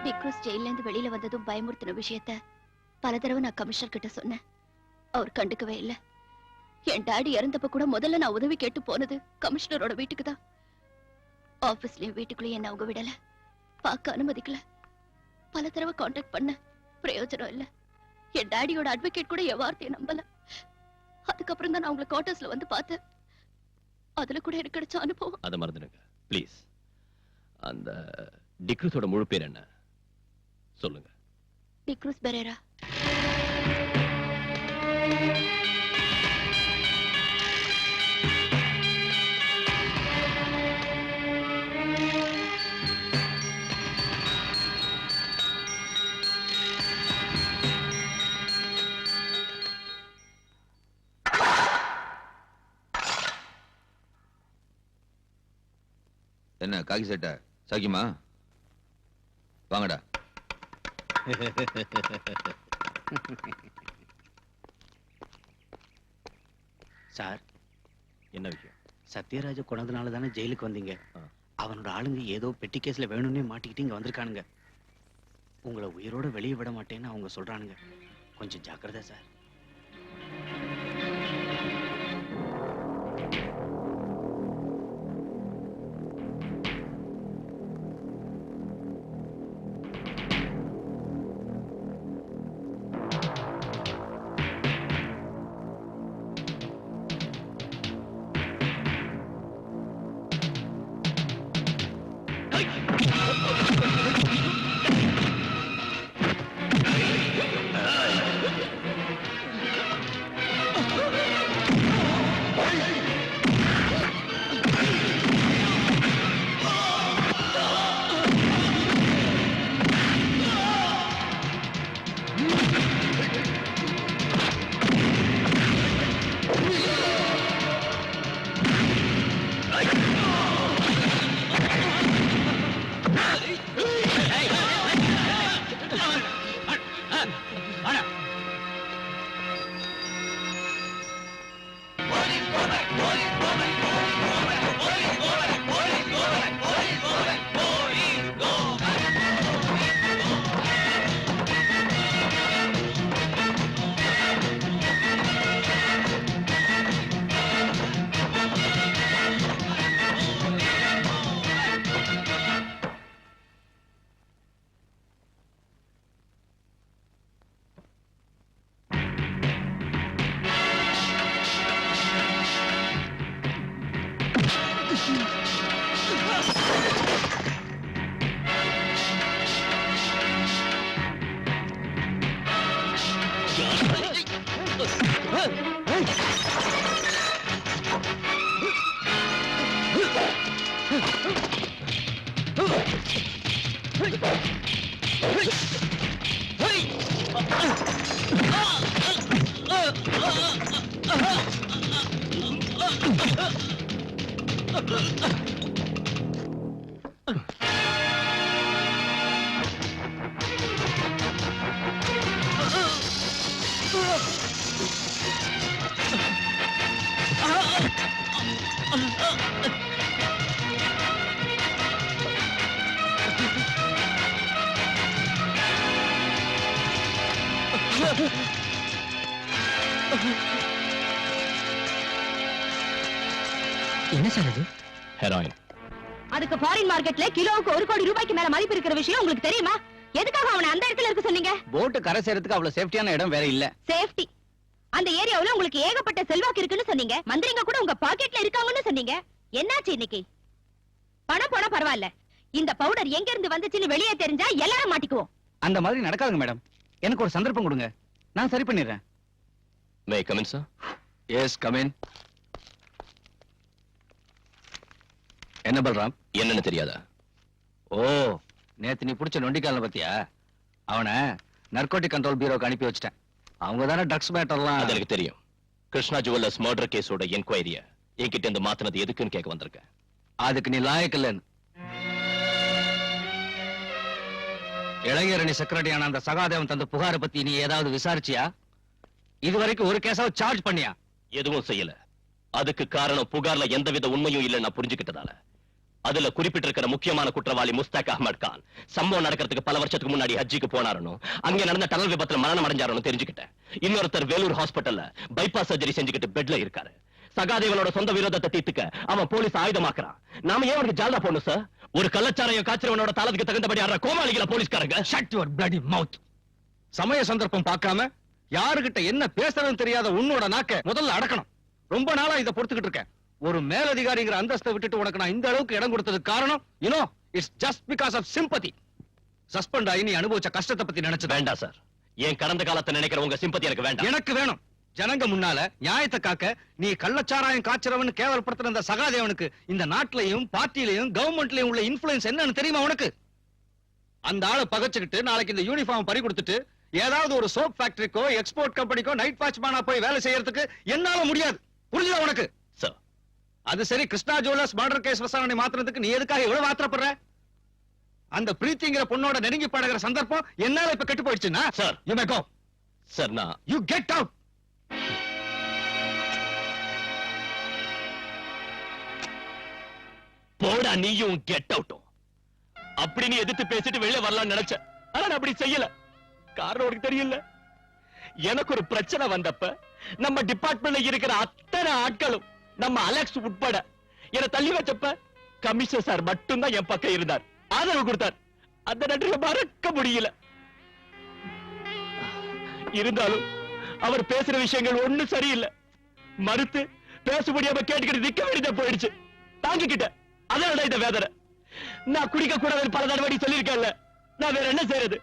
டிக்ரூஸ் ஜெயில இருந்து வெளியில வந்ததும் பயமுறுத்தின விஷயத்த பல தடவை நான் கமிஷனர் கிட்ட சொன்னேன். அவர் கண்டுக்கவே இல்ல. என் டாடி இறந்தப்ப கூட முதல்ல நான் உதவி கேட்டு போனது கமிஷனரோட வீட்டுக்கு தான். ஆபீஸ்லயும் வீட்டுக்குள்ளேயும் என்ன அவங்க விடல, பார்க்க அனுமதிக்கல. பல தடவை கான்டாக்ட் பண்ண, பிரயோஜனம் இல்ல. என் டாடியோட அட்வொகேட் கூட என் வார்த்தையை நம்பல. அதுக்கப்புறம் தான் நான் உங்களை குவார்டர்ஸ்ல வந்து பார்த்தேன். அதுல கூட எனக்கு கிடைச்ச அனுபவம். அதை மறந்துடுங்க ப்ளீஸ். அந்த டிக்ரூஸோட முழு பேர் என்ன சொல்லுங்க. டிக்ரூஸ் பெரேரா. என்ன காக்கி சட்டை சாக்கிமா? வாங்கடா. சார், என்ன விஷயம்? சத்யராஜ கொண்டதுனால தானே ஜெயிலுக்கு வந்தீங்க. அவனோட ஆளுங்க ஏதோ பெட்டி கேஸ்ல வேணும்னே மாட்டிக்கிட்டு இங்க வந்திருக்கானுங்க. உங்களை உயிரோட வெளியே விட மாட்டேன்னு அவங்க சொல்றானுங்க. கொஞ்சம் ஜாக்கிரதை சார். என்ன சார் இது? ஹெராயின். அதுக்கு ஃபாரின் மார்க்கெட்ல கிலோவுக்கு 1 கோடி ரூபாய்க்கு மேல மதிப்பு இருக்கிற விஷயம் உங்களுக்கு தெரியுமா? எதுக்காக அவனை அந்த இடத்துல இருக்க சொன்னீங்க? போட்டு கரை சேரத்துக்கு அவ்வளவு சேஃப்டியான இடம் வேற இல்ல. சேஃப்டி. அந்த ஏரியாவுல உங்களுக்கு ஏகப்பட்ட செல்வாக்கு இருக்குன்னு சொன்னீங்க. மந்திரிங்க கூட உங்க பாக்கெட்ல இருக்காங்கன்னு சொன்னீங்க. என்னாச்சு இன்னைக்கு? பணம் போனா பரவாயில்ல. இந்த பவுடர் எங்க இருந்து வந்துச்சுன்னு வெளியே தெரிஞ்சா எல்லாரும் மாட்டிக்குவோம். அந்த மாதிரி நடக்காதுங்க மேடம். எனக்கு ஒரு சந்தர்ப்பம் கொடுங்க, நான் சரி பண்ணிடுறேன். May come in sir? Yes come in. என்ன பல்ராம்? என்னன்னு தெரியாதா? ஓ, நேத்து நீ புடிச்ச நொண்டிக்கால பத்தியா? அவனை நர்கோட்டிக் கண்ட்ரோல் பியூரோக்கு அனுப்பி வச்சிட்டேன். அவங்க தானே ட்ரக்ஸ் மேட்டர்லாம். அது எனக்கு தெரியும். கிருஷ்ணா ஜுவல்லர்ஸ் மர்டர் கேஸோட என்கொயரிய என்கிட்ட இருந்து மாத்தினது எதுக்குன்னு கேட்க வந்திருக்கேன். அதுக்கு நீ லாயக்கு இல்லைன்னு. இளைஞரணி செக்ரட்டரியான அந்த சகாதேவன் தந்த புகாரை பத்தி நீ ஏதாவது விசாரிச்சியா? இதுவரைக்கும் ஒரு கேஸாவது சார்ஜ் பண்ணியா? எதுவும் செய்யல. அதுக்கு காரணம் புகார்ல எந்தவித உண்மையும் இல்லைன்னு நான் புரிஞ்சுக்கிட்டதால. அதுல குறிப்பிட்டிருக்கிற முக்கியமான குற்றவாளி முஸ்தாக் அஹ்மத் கான் சம்பவம் நடக்கிறதுக்கு பல வருஷத்துக்கு முன்னாடி ஹஜ்ஜிக்கு போனாருன்னு, அங்க நடந்த டனல் விபத்துல மரணம் அடைஞ்சாருன்னு தெரிஞ்சுக்கிட்டேன். இன்னொருத்தர் வேலூர் ஹாஸ்பிட்டல்ல பைபாஸ் சர்ஜரி செஞ்சுக்கிட்டு பெட்ல இருக்காரு. சகாதேவனோட சொந்த விரோதத்தை தீர்த்துக்க அவன் போலீஸ் ஆயுதமாக்குறான். நாம ஏன் அவனுக்கு ஜால்தா போடணும் சார்? ஒரு கள்ளச்சாரையும் காய்ச்சறவனோட தாளத்துக்கு தகுந்தபடி ஆடுற கோமாளிகள போலீஸ்காரங்க. ஷட் யுவர் பிளடி மவுத். சமய சந்தர்ப்பம் பார்க்காம யாருகிட்ட என்ன பேசுறதுன்னு தெரியாத உன்னோட நாக்க முதல்ல அடக்கணும். ரொம்ப நாளா இதை பொறுத்துக்கிட்டு இருக்கேன். ஒரு மேலதிகாரிங்கிற அந்தஸ்தை விட்டுட்டு உனக்கு நான் இந்த அளவுக்கு இடம் கொடுத்ததுக்கு காரணம் it's just because of sympathy. Suspend ஆகி நீ அனுபவிச்ச கஷ்டத்தை பத்தி நினைச்சு வேண்டாம் சார். என் கடந்த காலத்தை நினைக்கிற உங்க சிம்பத்தி எனக்கு வேண்டாம். எனக்கு வேணும். ஜனங்க முன்னால நியாயத்தை காக்க நீ கள்ளச்சாராயம் காய்ச்சறவன் கேவலப்படுத்துற அந்த சகாதேவனுக்கு இந்த நாட்டிலையும் பார்ட்டிலையும் கவர்மெண்ட்லயும் உள்ள இன்ஃபுளுன்ஸ் என்னன்னு தெரியுமா உனக்கு? அந்த ஆளை பகச்சுக்கிட்டு நாளைக்கு இந்த யூனிஃபார்ம் பறி கொடுத்துட்டு ஏதாவது ஒரு சோப் ஃபேக்டரிக்கோ எக்ஸ்போர்ட் கம்பெனிக்கோ நைட் வாட்ச்மேனா போய் வேலை செய்யறதுக்கு என்னால முடியாது. புரியுதா உனக்கு? சார், அது சரி. கிருஷ்ணா ஜுவல்லர்ஸ் மர்டர் கேஸ் விசாரணை மாத்திரத்துக்கு நீ எதுக்காக எவ்வளவு ஆத்திரப்படுற? அந்த பிரீத்திங்கிற பொண்ணோட நெருங்கி பழகிற சந்தர்ப்பம் என்னால இப்ப கெட்டு போயிடுச்சுன்னா sir, you may go. Sir, நான் யூ கெட் அவுட். போடா நீயும் கெட் அவுட்டும். அப்படி நீ எதிர்த்து பேசிட்டு வெளியே வரலாம்னு நினைச்ச. ஆனா நான் அப்படி செய்யல. காரணம் உனக்கு தெரியல. எனக்கு ஒரு பிரச்சனை வந்தப்ப நம்ம டிபார்ட்மெண்ட்ல இருக்கிற அத்தனை ஆட்களும் நம்ம அலெக்ஸ் உட்பட என்ன தள்ளி வச்சப்ப கமிஷனர் சார் மட்டும்தான் என் பக்கம் இருந்தார், ஆதரவு கொடுத்தார். அந்த நன்றியை மறக்க முடியல. இருந்தாலும் அவர் பேசுற விஷயங்கள் ஒண்ணும் சரியில்லை. மறுத்து பேச முடியாம கேட்டுக்கிட்டு நிக்க வேண்டியதா போயிடுச்சு. தாங்கிக்கிட்ட. அதனால இந்த வேதனை. நான் குடிக்க கூடாதுன்னு பல தடவை சொல்லியிருக்கேன்ல. நான் வேற என்ன செய்யறது?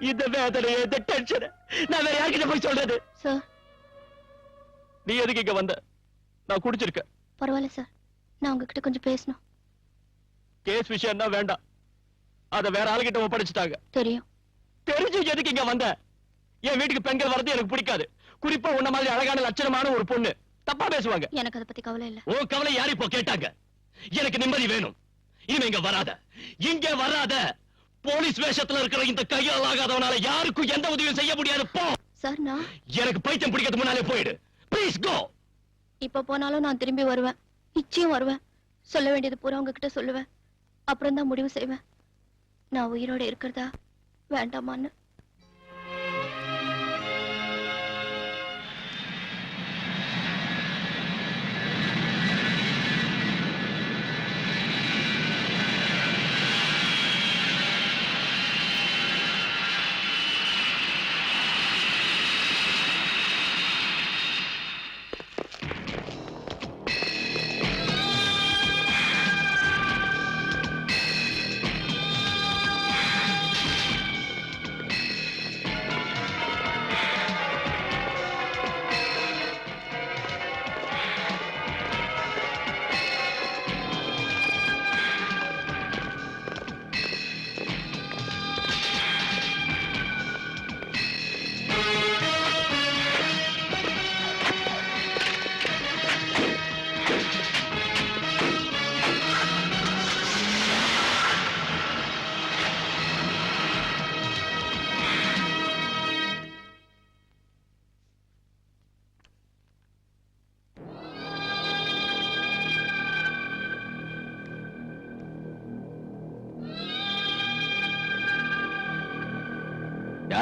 இந்த வேதனையை, இந்த டென்ஷன் நான் வேற யார்கிட்ட போய் சொல்றது? சார், நீ எதுக்கு இங்க வந்த? நான் குடிச்சிருக்கேன். பரவாயில்ல சார், நான் உங்ககிட்ட கொஞ்சம் பேசணும். கேஸ் விஷயம்னா வேண்டாம். அத வேற ஆளுகிட்ட ஒப்படைச்சிட்டாங்க. தெரியும். தெரிஞ்சு எதுக்கு இங்க வந்த? என் வீட்டுக்கு பெண்கள் வரது எனக்கு பிடிக்காது. குறிப்பா உன்ன மாதிரி அழகான லட்சணமான ஒரு பொண்ணு தப்பா பேசுவாங்க. எனக்கு அதை பத்தி கவலை இல்ல. உன் கவலை யாரு இப்போ கேட்டாங்க? எனக்கு நிம்மதி வேணும். இனிமே இங்க வராத, இங்க வராத. போலீஸ் வேஷத்துல இருக்கிற இந்த கையால் ஆகாதவனால யாருக்கும் எந்த உதவியும் செய்ய முடியாது. போ. சார், நான் எனக்கு பைத்தியம் பிடிக்கிறது முன்னாலே போயிடு. Please go. இப்ப போனாலும் நான் திரும்பி வருவேன். நிச்சயம் வருவேன். சொல்ல வேண்டியது பூரா உங்ககிட்ட சொல்லுவேன். அப்புறம் தான் முடிவு செய்வேன் நான் உயிரோட இருக்கிறதா வேண்டாமான்னு.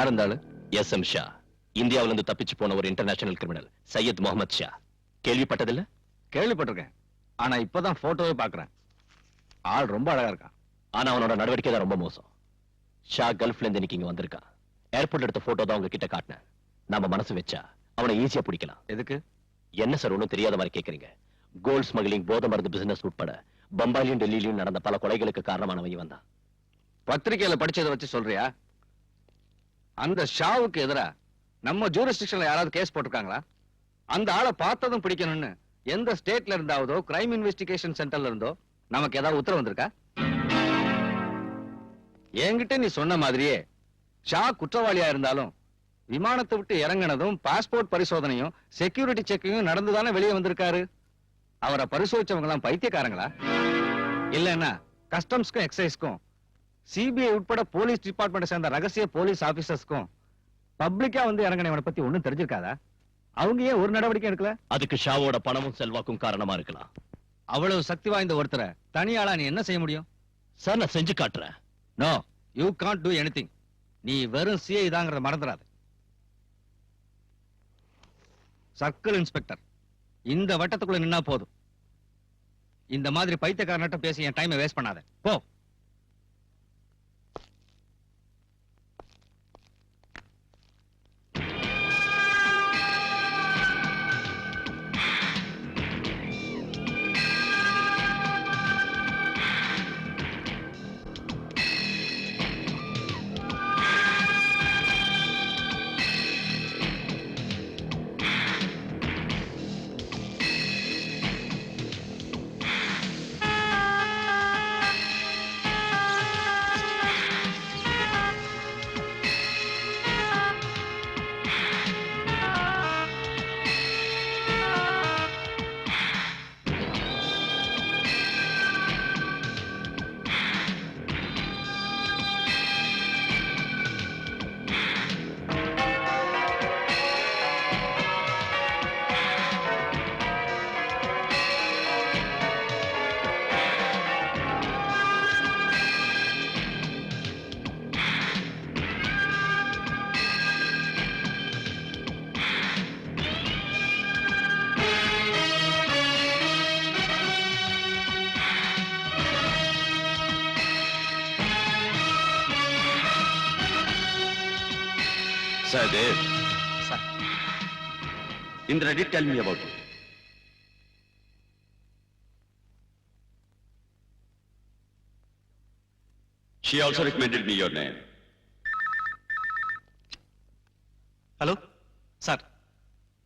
யார் இருந்தாலும் எஸ் எம் ஷா, இந்தியாவில இருந்து தப்பிச்சு போன ஒரு இன்டர்நேஷனல் கிரிமினல் சையத் முகமது ஷா. கேள்விப்பட்டதில்ல? கேள்விப்பட்டிருக்கேன், ஆனா இப்பதான் போட்டோவே பாக்குறேன். ஆள் ரொம்ப அழகா இருக்கான். ஆனா அவனோட நடவடிக்கை தான் ரொம்ப மோசம். ஷா கல்ஃப்ல இருந்து இன்னைக்கு இங்க வந்திருக்கான். ஏர்போர்ட்ல எடுத்த போட்டோ தான் உங்ககிட்ட காட்டினேன். நாம மனசு வச்சா அவனை ஈஸியா பிடிக்கலாம். எதுக்கு? என்ன சார் ஒண்ணும் தெரியாத மாதிரி கேக்குறீங்க? கோல்ட் ஸ்மக்லிங், போதை மருந்து பிசினஸ் உட்பட பம்பாயிலும் டெல்லியிலும் நடந்த பல கொலைகளுக்கு காரணமானவன் இவன் தான். பத்திரிகையில படிச்சதை வச்சு சொல்றியா? அந்த ஷாவுக்கு எதிரா நம்ம ஜூரிஸ்டிக்ஷன்ல யாராவது கேஸ் போட்டிருக்காங்களா? அந்த ஆளை பார்த்ததும் பிடிக்கணும்னு எந்த ஸ்டேட்ல இருந்தாவதோ கிரைம் இன்வெஸ்டிகேஷன் சென்டர்ல இருந்தோ நமக்கு ஏதாவது உத்தரவு வந்திருக்கா? என்கிட்ட நீ சொன்ன மாதிரியே ஷா குற்றவாளியா இருந்தாலும் விமானத்தை விட்டு இறங்கினதும் பாஸ்போர்ட் பரிசோதனையும் செக்யூரிட்டி செக்கிங்கும் நடந்துதானே வெளியே வந்திருக்காரு. அவரை பரிசோதிச்சவங்க எல்லாம் பைத்தியக்காரங்களா? இல்லன்னா கஸ்டம்ஸ்க்கும் எக்ஸைஸ்க்கும் சிபிஐ உட்பட போலீஸ் டிபார்ட்மெண்ட் சேர்ந்த ரகசிய போலீஸ் ஆபீசர்ஸ்க்கும் பப்ளிக்கா வந்து இறங்கினவனை பத்தி ஒண்ணும் தெரிஞ்சிருக்காதா? அவங்க ஏன் ஒரு நடவடிக்கை எடுக்கல? அதுக்கு ஷாவோட பணமும் செல்வாக்கும் காரணமா இருக்கலாம். அவ்வளவு சக்தி வாய்ந்த ஒருத்தரை தனியாளா நீ என்ன செய்ய முடியும்? சார் நான் செஞ்சு காட்டுறேன். No, you can't do anything. நீ வெறும் சிஐ தாங்கறத மறந்துடாத. சர்க்கிள் இன்ஸ்பெக்டர் இந்த வட்டத்துக்குள்ள நின்னா போதும். இந்த மாதிரி பைத்தியக்காரன்ட்ட பேசி என் டைமை வேஸ்ட் பண்ணாத. போ. Sahadev. Sir. Indra did tell me about you. She also recommended me your name. Hello sir.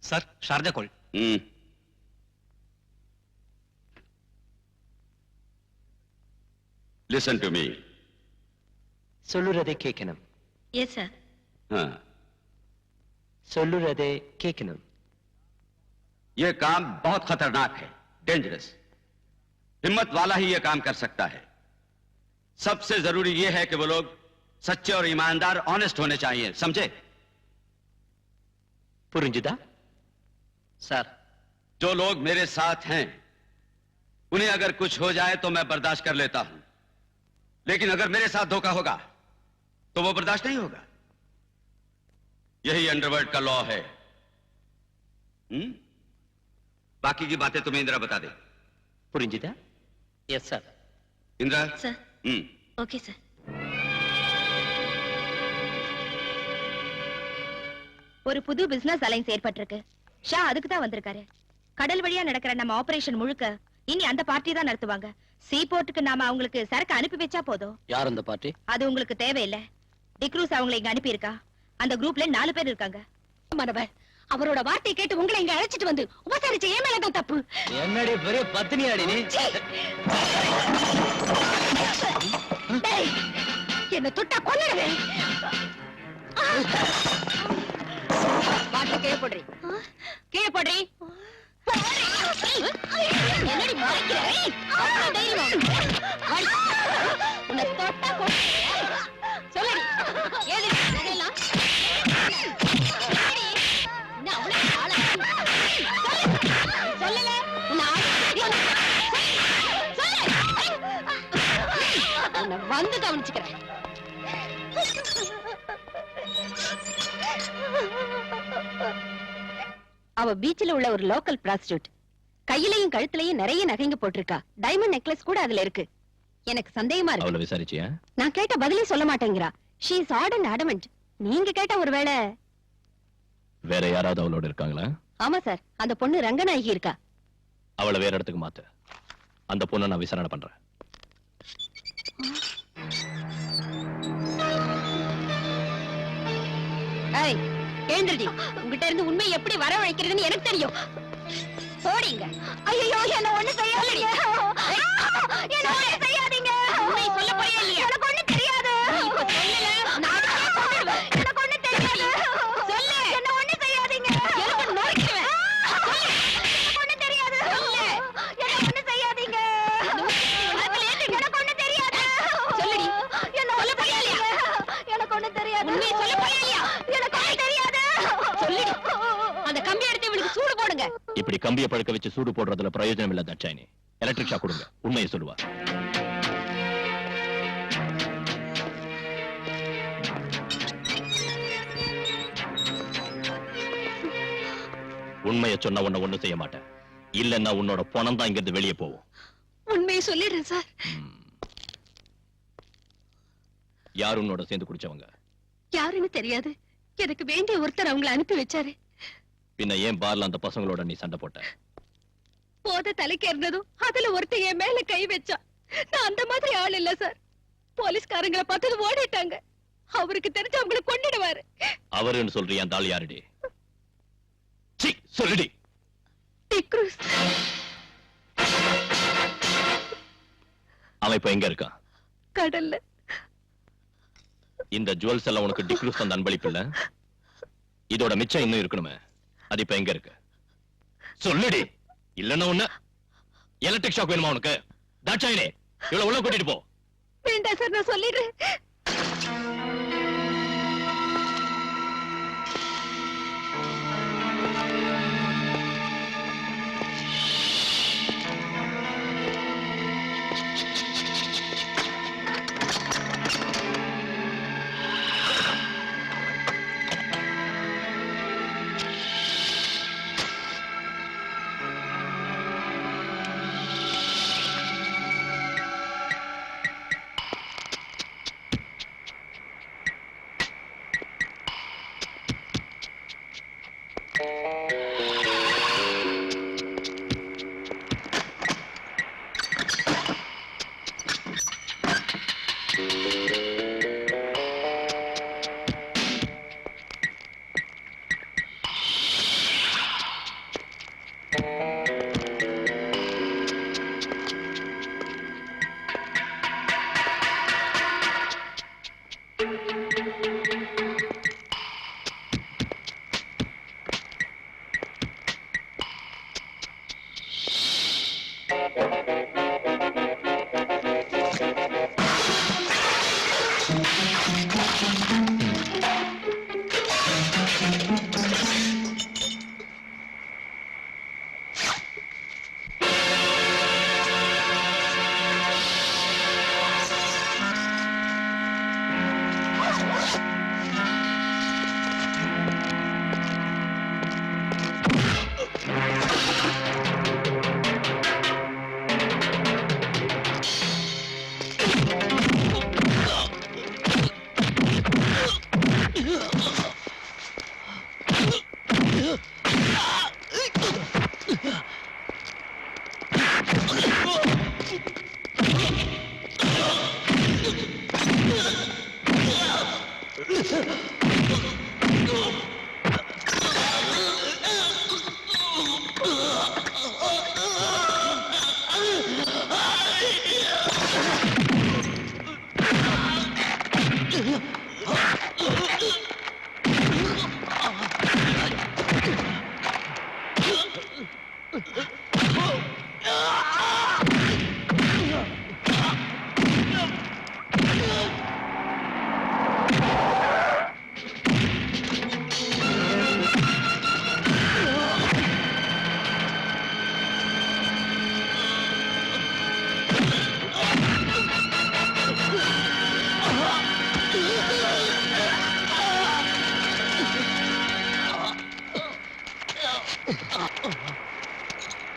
Sir Sharjah call. Listen to me. சொல்லுறதை கேட்கணும். Yes sir. हाँ. சொல்லுறதை கேட்கணும். ये काम बहुत खतरनाक है, डेंजरस. हिम्मत वाला ही ये काम कर सकता है. सबसे जरूरी ये है कि वो लोग सच्चे और ईमानदार, ऑनेस्ट होने चाहिए, समझे? புரிஞ்சுதா? सर, जो लोग मेरे साथ हैं, उन्हें अगर कुछ हो जाए तो मैं बर्दाश्त कर लेता हूं. लेकिन अगर मेरे साथ धोखा होगा, तो वो बर्दाश्त नहीं होगा. यही अंडरवर्ल्ड का लॉ है. बाकी की बातें तुम्हें इंदिरा बता दे. புரிஞ்சுதா? Yes sir. Indira. Sir. Okay sir. ஒரு புது பிசினஸ் அலைன்ஸ் ஏற்பட்டிருக்கு. ஷா அதுக்கு தான் வந்திருக்காரு. கடல் வழியா நடக்கிற நம்ம ஆபரேஷன் முழுக்க இனி அந்த பார்ட்டி தான் நடத்துவாங்க. சீ போர்ட்டுக்கு நாம அவங்களுக்கு சரக்கு அனுப்பி வச்சா போதும். யார் அந்த பார்ட்டி? அது உங்களுக்கு தேவையில்லை. டிக்ரூஸ் அவங்களை இங்க அனுப்பி இருக்கா. அந்த குரூப்ல 4 பேர் இருக்காங்க. மனவர் அவரோட வார்த்தை கேட்டு உங்களை இங்க அழைச்சிட்டு வந்து உபசரிச்ச ஏன் மேலதான் தப்பு. என்னடி பெரிய பத்தினியாடி நீ? என்ன தொட்டா கொல்லுறவே. வாட்ட கீழே போடுறி. கீழே போடுறி. என்னடி மறைக்கிற? அவ்வளவு தைரியம் உன்னை தொட்டா சொல்லடி. ஏது இதெல்லாம் சொல்லல. உன்னை வந்து கவனிச்சுக்கிறேன். அவ பீச்ல உள்ள ஒரு லோக்கல் பிராஸ்டியூட். கையிலையும் கழுத்துலயும் நிறைய நகைங்க போட்டிருக்கா. டைமண்ட் நெக்லஸ் கூட அதுல இருக்கு. எனக்கு சந்தேகமா இருக்கு. அவளை விசாரிச்சியா? நான் கேட்ட பதிலே சொல்ல மாட்டேங்கிறா. She is odd and adamant. நீங்க கேட்ட ஒருவேளை. வேற யாராவது அவளோட இருக்காங்களா? ஆமா சார், அந்த பொண்ணு ரங்கநாயகி இருக்கா. அவளை வேற இடத்துக்கு மாத்து. அந்த பொண்ணை நான் விசாரணை பண்றேன். ஏய், எழுந்திருடி. உங்ககிட்ட இருந்து உண்மை எப்படி வரவழைக்கிறதுன்னு எனக்கு தெரியும். போடிங்க. ஐயோ, என்ன ஒண்ணு செய்யாதீங்க. என்ன ஒண்ணு செய்யாதீங்க. உண்மை சொல்ல போறியா இல்லையா? எனக்கு ஒண்ணு தெரியாது. இப்ப சொல்லல, நானே கொன்னுடுவேன். எனக்கு ஒண்ணு தெரியாது. சொல்லு. என்ன ஒண்ணு செய்யாதீங்க. எனக்கு நோய்க்குவேன். சொல்லு. எனக்கு ஒண்ணு தெரியாது. சொல்லு. என்ன ஒண்ணு செய்யாதீங்க. எனக்கு ஒண்ணு தெரியாது. சொல்லுடி. என்ன சொல்ல போறியா இல்லையா? எனக்கு ஒண்ணு தெரியாது. உண்மை சொல்ல போறியா இல்லையா? எனக்கு ஒண்ணு தெரியாது. சொல்லுடி. அந்த கம்பி எடுத்து இவளுக்கு சூடு போடுங்க. இப்படி கம்பியை பழக்க வச்சு சூடு போடுறதுல பிரயோஜனம் இல்ல தாட்சாயினி. எலக்ட்ரிக் ஷாக் கொடுங்க. உண்மையை சொல்லுவா. உண்மையை சொன்ன உன்னை ஒண்ணு செய்ய மாட்டேன். இல்லன்னா உன்னோட பணம் தான் இங்கிருந்து வெளியே போகும். உண்மையை சொல்லிடுறேன் சார். யார் உன்னோட சேர்ந்து குடிச்சவங்க? யாருன்னு தெரியாது. எனக்கு வேண்டிய ஒருத்தர் அவங்களை அனுப்பி வச்சாரு. பின்ன ஏன் பார்ல அந்த பசங்களோட நீ சண்டை போட்ட? போத தலைக்கு இருந்ததும் அதுல ஒருத்தர் என் மேல கை வச்சா. நான் அந்த மாதிரி ஆள் இல்ல சார். போலீஸ்காரங்களை பார்த்தது ஓடிட்டாங்க. அவருக்கு தெரிஞ்சு அவங்களை கொன்னுடுவாரு. அவருன்னு சொல்றியா? அந்த ஆள் யாருடி? சீ, சொல்லுடி. டிக்ரூஸ். அவன் இப்ப எங்க இருக்கான்? கடல்ல. இந்த ஜுவல்ஸ் எல்லாம் உனக்கு டிக்ரூஸ் தந்த அன்பளிப்பு இல்ல? இதோட மிச்சம் இன்னும் இருக்கணுமே. அது இப்ப எங்க இருக்கு? சொல்லுடி. இல்லன்னா ஒண்ணு எலக்ட்ரிக் ஷாக் வேணுமா உனக்கு? தாட்சாயினே, இவ்வளவு உள்ள கூட்டிட்டு போ. வேண்டாம் சார், நான் சொல்லிடுறேன்.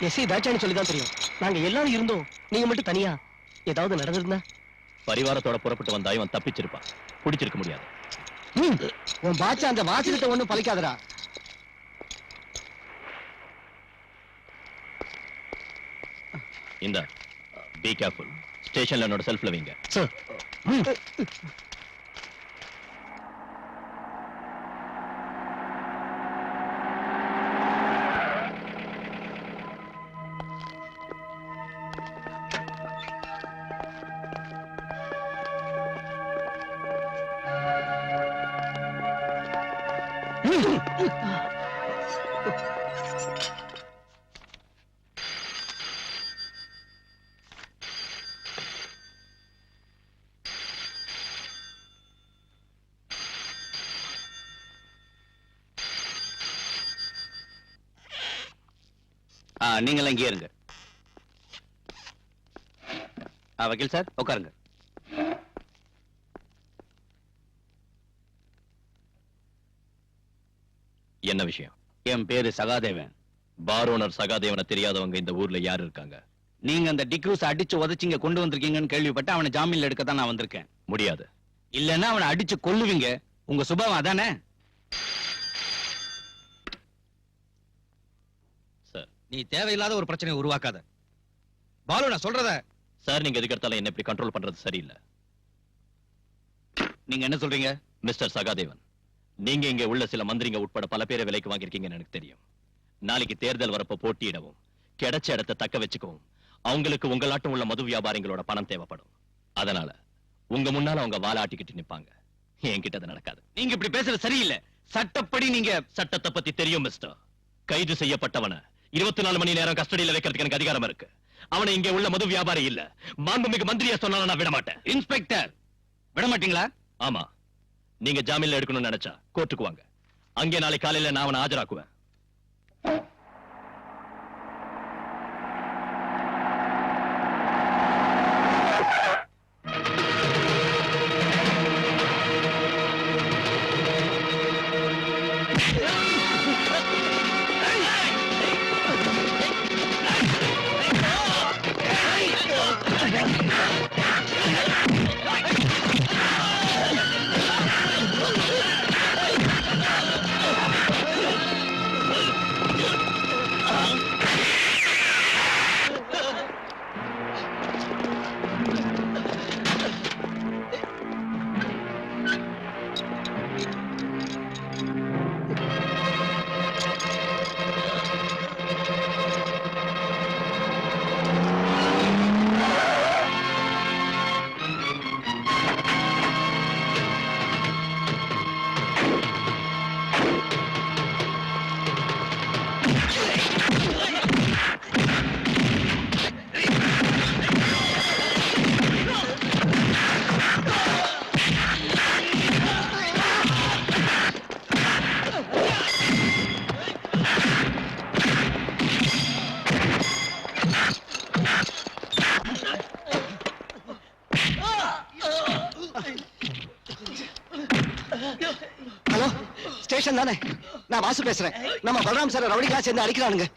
எஸ்ஐ தாட்சாணி சொல்லிதான் தெரியும். நாங்க எல்லாரும் இருந்தோம், நீங்க மட்டும் தனியா. ஏதாவது நடந்திருந்தா? பரிவாரத்தோட புறப்பட்டு வந்தா இவன் தப்பிச்சிருப்பான். பிடிச்சிருக்க முடியாது. உன் பாச்சா அந்த வாசகத்தை ஒண்ணும் பலிக்காதடா. இந்த பி கேர்ஃபுல். ஸ்டேஷன்ல என்னோட செல்ஃப்ல வைங்க. சார். நீங்க இங்கே இருங்க. வக்கீல் சார் உட்காருங்க. என்ன விஷயம்? என் பேரு சகாதேவன். பார் ஓனர் சகாதேவனை தெரியாதவங்க இந்த ஊர்ல யார் இருக்காங்க? நீங்க அந்த டிக்ரூஸ் அடிச்சு உதச்சிங்க கொண்டு வந்திருக்கீங்கன்னு கேள்விப்பட்டு அவனை ஜாமீன்ல எடுக்க தான் நான் வந்திருக்கேன். முடியாது. இல்லன்னா அவனை அடிச்சு கொல்லுவீங்க. உங்க சுபாவம் அதானே? சார். நீ தேவையில்லாத ஒரு பிரச்சனையை உருவாக்காத. பாலு, நான் சொல்றத. சார், நீங்க எதுக்கு எடுத்தாலும் என்ன இப்படி கண்ட்ரோல் பண்றது சரியில்லை. நீங்க என்ன சொல்றீங்க? மிஸ்டர் சகாதேவன், நீங்க இங்க உள்ள சில மந்திரிங்க உட்பட பல பேரை விலைக்கு வாங்கியிருக்கீங்கன்னு எனக்கு தெரியும். நாளைக்கு தேர்தல் வரப்ப போட்டியிடவும் கிடைச்ச இடத்தை தக்க வச்சுக்கவும் அவங்களுக்கு உங்களாட்டம் உள்ள மது வியாபாரிகளோட பணம் தேவைப்படும். அதனால உங்க முன்னால அவங்க வாலாட்டிக்கிட்டு நிப்பாங்க. என்கிட்ட அது நடக்காது. நீங்க இப்படி பேசுறது சரியில்லை. சட்டப்படி நீங்க சட்டத்தை பத்தி தெரியும் மிஸ்டர். கைது செய்யப்பட்டவன 24 மணி நேரம் கஸ்டடியில வைக்கிறதுக்கு எனக்கு அதிகாரம் இருக்கு. அவனை இங்க உள்ள மது வியாபாரி இல்ல, மாண்புமிகு மந்திரியா சொன்னாலும் நான் விட மாட்டேன். இன்ஸ்பெக்டர், விட மாட்டீங்களா? ஆமா, நீங்க ஜாமீன்ல எடுக்கணும்னு நினைச்சா கோர்ட்டுக்கு வாங்க. அங்கே நாளை காலையில நான் அவனை ஆஜராக்குவேன். ஹலோ, ஸ்டேஷன் தானே? நான் வாசு பேசுறேன். நம்ம பலராம் சார் ரவுடிகளா சேர்ந்து அடிக்கிறானுங்க.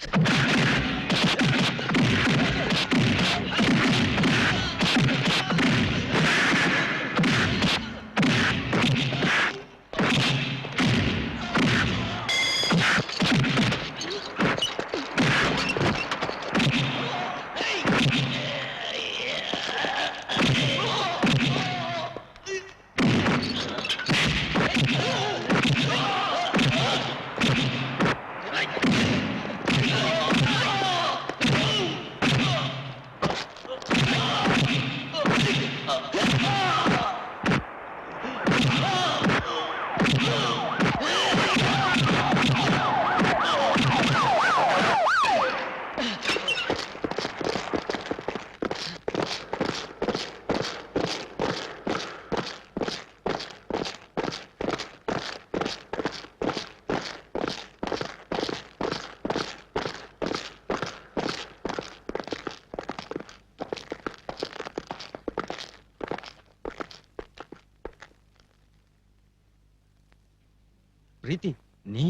பிரீத்தி, நீ?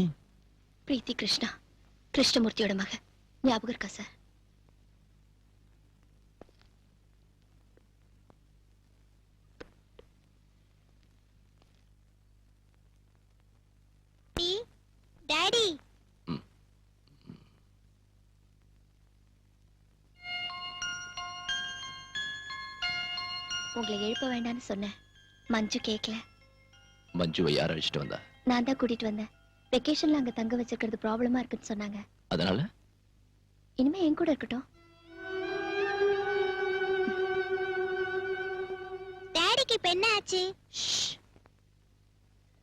பிரீத்தி கிருஷ்ணா, கிருஷ்ணமூர்த்தியோட மக. ஞாபகம் இருக்கா சார்? உங்களை எழுப்ப வேண்டாம்னு சொன்னேன். மஞ்சு கேட்கல. மஞ்சுவை யார் அழைச்சிட்டு வந்தா? நான் தான் கூட்டிட்டு வந்தேன். வெக்கேஷன்ல அங்க தங்க வச்சிருக்கிறது ப்ராப்ளமா இருக்குன்னு சொன்னாங்க. அதனால இனிமே என் கூட இருக்கட்டும். டாடிக்கு இப்ப என்ன ஆச்சு?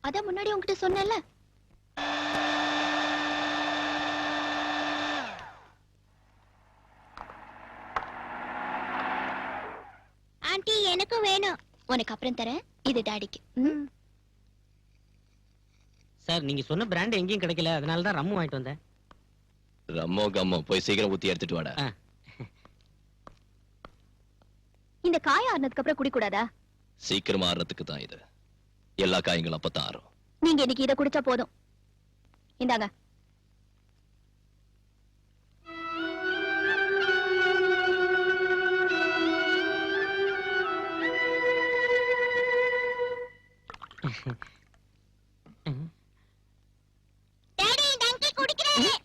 அதான் முன்னாடி உன்கிட்ட சொன்னேன்ல. ஆண்டி எனக்கும் வேணும். உனக்கு அப்புறம் தரேன். இது டாடிக்கு. சார் நீங்க சொன்ன பிராண்ட் எங்கேயும் கிடைக்கல, அதனால தான் ரம்மு வாங்கிட்டு வந்தேன். ரம்மோ கம்மோ போய் சீக்கிரம் ஊத்தி எடுத்துட்டு வாடா. இந்த காய ஆறுனதுக்கு அப்புறம் குடி கூடாதா? சீக்கிரமா ஆறதுக்கு தான் இது. எல்லா காயங்களும் அப்பதான் ஆறும். நீங்க இன்னைக்கு இதை குடிச்சா போதும். இந்தாங்க. டாடி டங்கி குடிக்கிறேன்.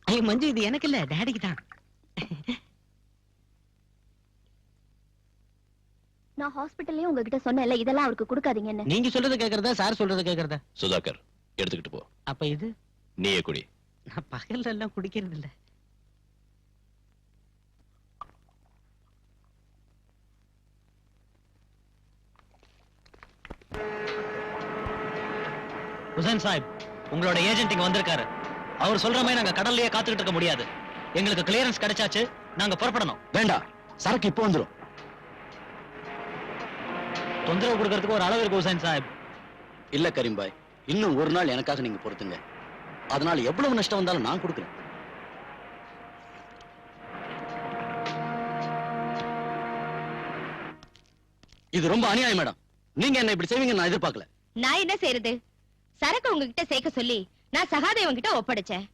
ஐயோ மஞ்சு, இது எனக்கு இல்ல, டாடிக்கு தான். நான் ஹாஸ்பிடல்லயே உங்ககிட்ட சொன்னேன்ல, இதெல்லாம் அவருக்கு கொடுக்காதீங்கன்னு. நீங்க சொல்றது கேக்குறதா சார் சொல்றது கேக்குறதா? சுதாகர் எடுத்துக்கிட்டு போ. அப்ப இது நீயே குடி. நான் பகல்ல எல்லாம் குடிக்கிறது இல்ல. ஹுசைன் சாஹிப், உங்களோட ஏஜென்ட் இங்க வந்திருக்காரு. அவர் சொல்ற மாதிரி நாங்க கடல்லயே காத்துக்கிட்டு இருக்க முடியாது. எங்களுக்கு கிளியரன்ஸ் கிடைச்சாச்சு, நாங்க புறப்படணும். வேண்டாம், சரக்கு இப்போ வந்துரும். தொந்தரவு கொடுக்கறதுக்கு ஒரு அளவு இருக்கு ஹுசைன் சாஹிப். இல்ல கரீம்பாய், இன்னும் ஒரு நாள் எனக்காக நீங்க பொறுத்துங்க. அதனால எவ்வளவு நஷ்டம் வந்தாலும் நான் கொடுக்குறேன். இது ரொம்ப அநியாயம் மேடம். நீங்க என்ன இப்படி செய்வீங்க நான் எதிர்பார்க்கல. நான் என்ன செய்யறது? சரக்கு உங்ககிட்ட சேர்க்க சொல்லி நான் சகாதேவன் கிட்ட ஒப்படைச்சேன்.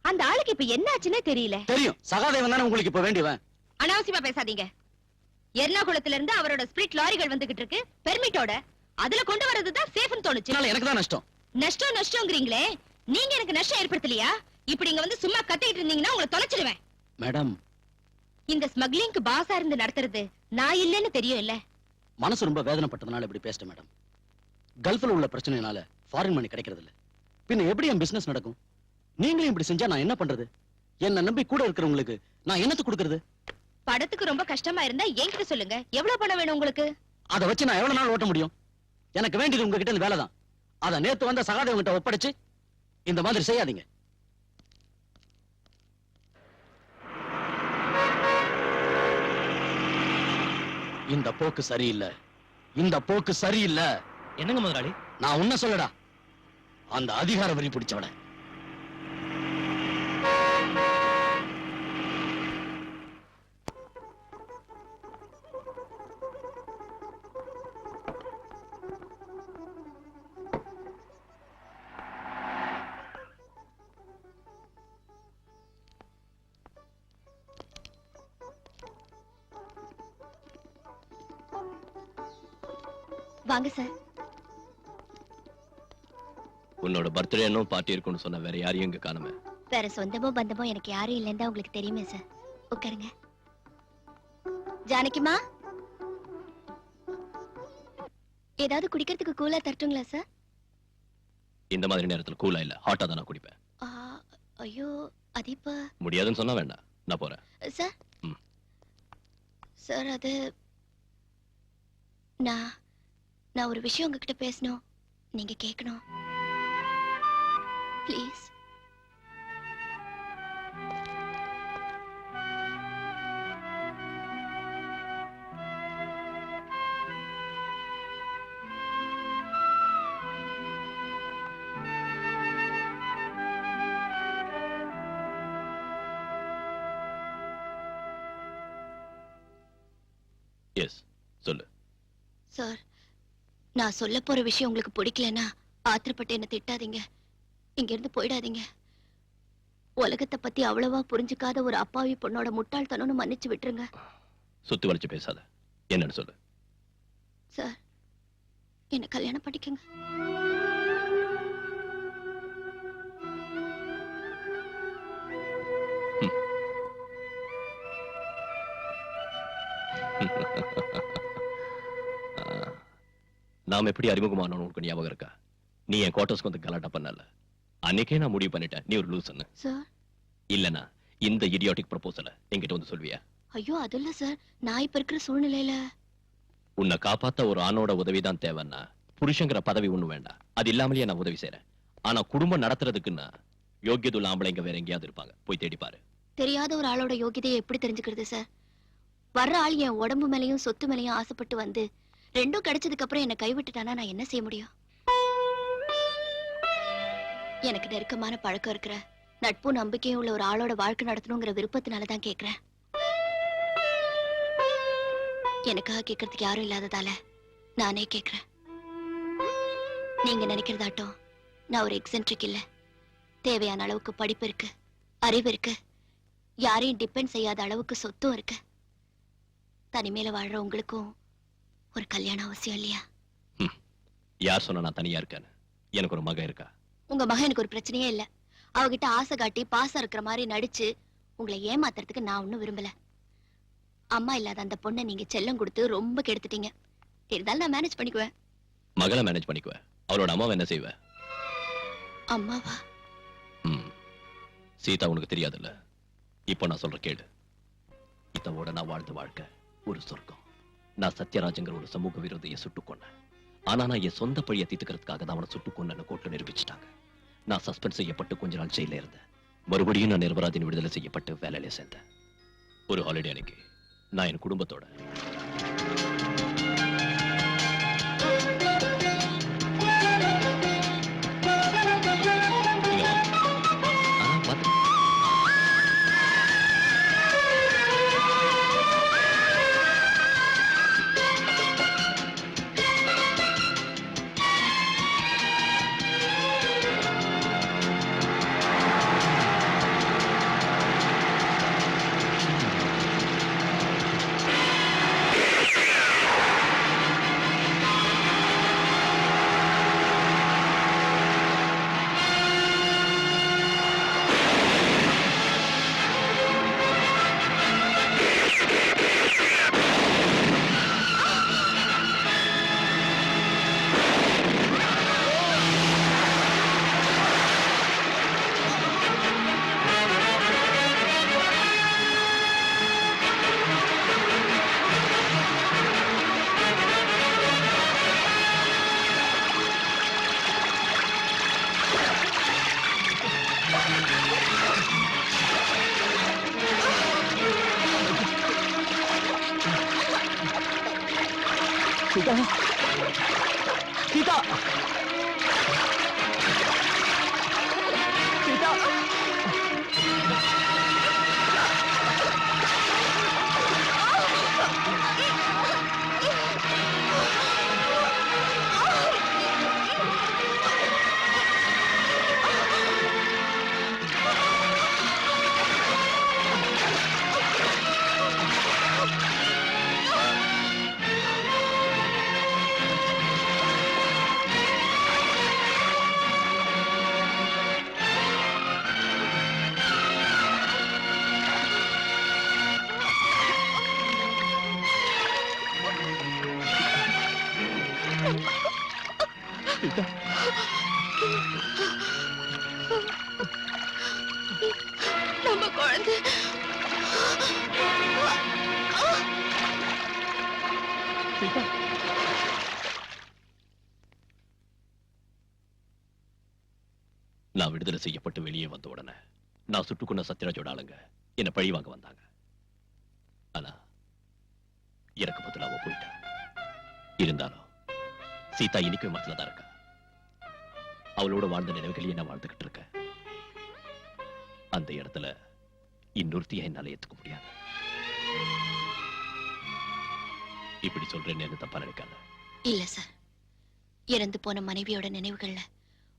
அந்த ஆளுக்கு இப்ப என்ன ஆச்சுன்னே தெரியல. தெரியும், சகாதேவன் தானே உங்களுக்கு இப்ப வேண்டியவன். அனாவசியமா பேசாதீங்க. எர்ணாகுளத்துல இருந்து அவரோட ஸ்பிரிட் லாரிகள் வந்துகிட்டு இருக்கு பெர்மிட்டோட. அதுல கொண்டு வரதுதான் சேஃப்னு தோணுச்சு. எனக்கு தான் நஷ்டம். நஷ்டம்ங்கறீங்களே, நீங்க எனக்கு நஷ்டம் ஏற்படுத்தலையா? இப்படி இங்க வந்து சும்மா கத்திட்டு இருந்தீங்கன்னா உங்களை தொலைச்சிடுவேன். மேடம், இந்த ஸ்மக்லிங்க்கு பாஸா இருந்து நடத்துறது நான் இல்லன்னு தெரியும் இல்ல? மனசு ரொம்ப வேதனைப்பட்டதுனால இப்படி பேசிட்டேன் மேடம். கல்ஃப்ல உள்ள பிரச்சனைனால ஃபாரின் மணி கிடைக்கிறது இல்ல. பின்ன எப்படி என் பிசினஸ் நடக்கும்? நீங்களும் இப்படி செஞ்சா நான் என்ன பண்றது? என்ன நம்பி கூட இருக்கிறவங்களுக்கு நான் என்னத்து கொடுக்கறது? படத்துக்கு ரொம்ப கஷ்டமா இருந்தா என்கிட்ட சொல்லுங்க. எவ்வளவு பணம் வேணும் உங்களுக்கு? அதை வச்சு நான் எவ்வளவு நாள் ஓட்ட முடியும்? எனக்கு வேண்டியது உங்ககிட்ட இந்த வேலை தான். அதை நேத்து வந்த சகாதேவன் கிட்ட ஒப்படைச்சு இந்த மாதிரி செய்யாதீங்க. இந்த போக்கு சரியில்லை. இந்த போக்கு சரியில்லை. என்னங்க முதலாளி? நான் உன்ன சொல்லடா, அந்த அதிகார வரி பிடிச்சவன. வாங்க சார். உன்னோட பர்த்டே இன்னும் பார்ட்டி இருக்குன்னு சொன்ன வேற யாரையும் இங்க காணுமே. வேற சொந்தமோ பந்தமோ எனக்கு யாரும் இல்லைன்னு தான் உங்களுக்கு தெரியுமே சார். உட்காருங்க. ஜானகிமா, ஏதாவது குடிக்கிறதுக்கு கூலா தரட்டுங்களா சார்? இந்த மாதிரி நேரத்துல கூலா இல்ல, ஹாட்டா தான் நான் குடிப்பேன். ஐயோ, அது இப்ப முடியாதுன்னு சொன்னா வேண்டாம், நான் போறேன். சார். சார், அது நான் ஒரு விஷயம் உங்ககிட்ட பேசணும். நீங்க கேட்கணும் ப்ளீஸ். எஸ், சொல்லு. சார், நான் சொல்ல போற விஷயம் உங்களுக்கு பிடிக்கலன்னா ஆத்திரப்பட்டு என்ன திட்டாதீங்க. இங்க இருந்து போயிடாதீங்க. உலகத்தை பத்தி அவ்வளவா புரிஞ்சுக்காத ஒரு அப்பாவி பொண்ணோட முட்டாள்தனம்னு மன்னிச்சு விட்டுருங்க. சுத்தி வளைச்சு பேசாத, என்னன்னு சொல்லு. சார், என்ன கல்யாணம் பண்ணிக்கங்க. நாம் எப்படி அறிமுகமானோம் உனக்கு ஞாபகம் இருக்கா? நீ என் குவார்டர்ஸ்க்கு வந்து கலாட்டா பண்ணல. அன்னைக்கே நான் முடிவு பண்ணிட்டேன் நீ ஒரு லூசுன்னு. சார் இல்லனா இந்த இடியாட்டிக் ப்ரொபோசலை என்கிட்ட வந்து சொல்வியா? ஐயோ அது இல்ல சார், நான் இப்ப இருக்கிற சூழ்நிலையில உன்னை காப்பாத்த ஒரு ஆணோட உதவிதான் தேவைன்னா புருஷங்கிற பதவி ஒண்ணு வேண்டாம். அது இல்லாமலேயே நான் உதவி செய்யறேன். ஆனா குடும்பம் நடத்துறதுக்குன்னா யோகியதுள்ள ஆம்பளைங்க வேற எங்கேயாவது இருப்பாங்க, போய் தேடி பாரு. தெரியாத ஒரு ஆளோட யோகிதையை எப்படி தெரிஞ்சுக்கிறது சார்? வர்ற ஆள் என் உடம்பு மேலயும் சொத்து மேலயும் ஆசைப்பட்டு வந்து ரெண்டும் கிடைச்சதுக்கு அப்புறம் என்ன கைவிட்டுட்டானா நான் என்ன செய்ய முடியும்? எனக்கு நெருக்கமான பழக்கம் இருக்கிற நட்பு நம்பிக்கையும் உள்ள ஒரு ஆளோட வாழ்க்கை நடத்தணுங்கிற விருப்பத்தினாலதான் கேக்குறேன். எனக்காக கேட்கறதுக்கு யாரும் இல்லாததால நானே கேக்குறேன். நீங்க நினைக்கிறதாட்டம் நான் ஒரு எக்ஸென்ட்ரிக் இல்ல. தேவையான அளவுக்கு படிப்பு இருக்கு, அறிவு இருக்கு, யாரையும் டிபெண்ட் செய்யாத அளவுக்கு சொத்தும் இருக்கு. தனிமையில வாழ்ற உங்களுக்கும் ஒரு கல்யாணம் அவசியம் இல்லையா? யார் சொன்னா நான் தனியா இருக்கேன்னு? எனக்கு ஒரு மகன் இருக்கா. உங்க மகன் எனக்கு ஒரு பிரச்சனையே இல்ல. அவகிட்ட ஆசை காட்டி பாசம் இருக்கிற மாதிரி நடிச்சு உங்களை ஏமாத்துறதுக்கு நான் ஒண்ணும் விரும்பல. அம்மா இல்லாத அந்த பொண்ணை நீங்க செல்லம் கொடுத்து ரொம்ப கெடுத்துட்டீங்க. இருந்தாலும் நான் மேனேஜ் பண்ணிக்குவேன். மகளை மேனேஜ் பண்ணிக்குவேன். அவளோட அம்மாவை என்ன செய்வ? அம்மாவா? சீதா உனக்கு தெரியாதுல்ல. இப்போ நான் சொல்ற கேளு. இதோட நான் வாழ்ந்த வாழ்க்கை ஒரு சொர்க்கம். நான் சத்யராஜங்கிற ஒரு சமூக விரோதியை சுட்டுக் கொன்னேன். ஆனா நான் என் சொந்த பழியை தீர்த்துக்கிறதுக்காக தான் அவனை சுட்டுக் கொன்னு கோர்ட்ல நிரூபிச்சுட்டாங்க. நான் சஸ்பெண்ட் செய்யப்பட்டு கொஞ்ச நாள் ஜெயில இருந்தேன். மறுபடியும் நான் நிரபராதின் விடுதலை செய்யப்பட்டு வேலையில சேர்ந்தேன். ஒரு ஹாலிடே அன்னைக்கு நான் என் குடும்பத்தோட சீதா, சீதா, சீதா. நம்ம குழந்தை நான் விடுதலை செய்யப்பட்டு வெளியே வந்த உடனே நான் சுட்டுக்கொண்ட சத்யராஜோட ஆளுங்க என்ன பழி வாங்க வந்தாங்க. ஆனா எனக்கு பதிலா அவ போயிட்டா. இருந்தாலும் சீதா இன்னைக்கு மனசுல தான் இருக்கா. அவளோட வாழ்ந்த நினைவுகளையே நான் வாழ்ந்துகிட்டு இருக்கேன். அந்த இடத்துல இன்னொருத்திய என்னால ஏத்துக்க முடியாது. இப்படி சொல்றேன்னு என்ன தப்பா நினைக்காத. இல்ல சார், இறந்து போன மனைவியோட நினைவுகள்ல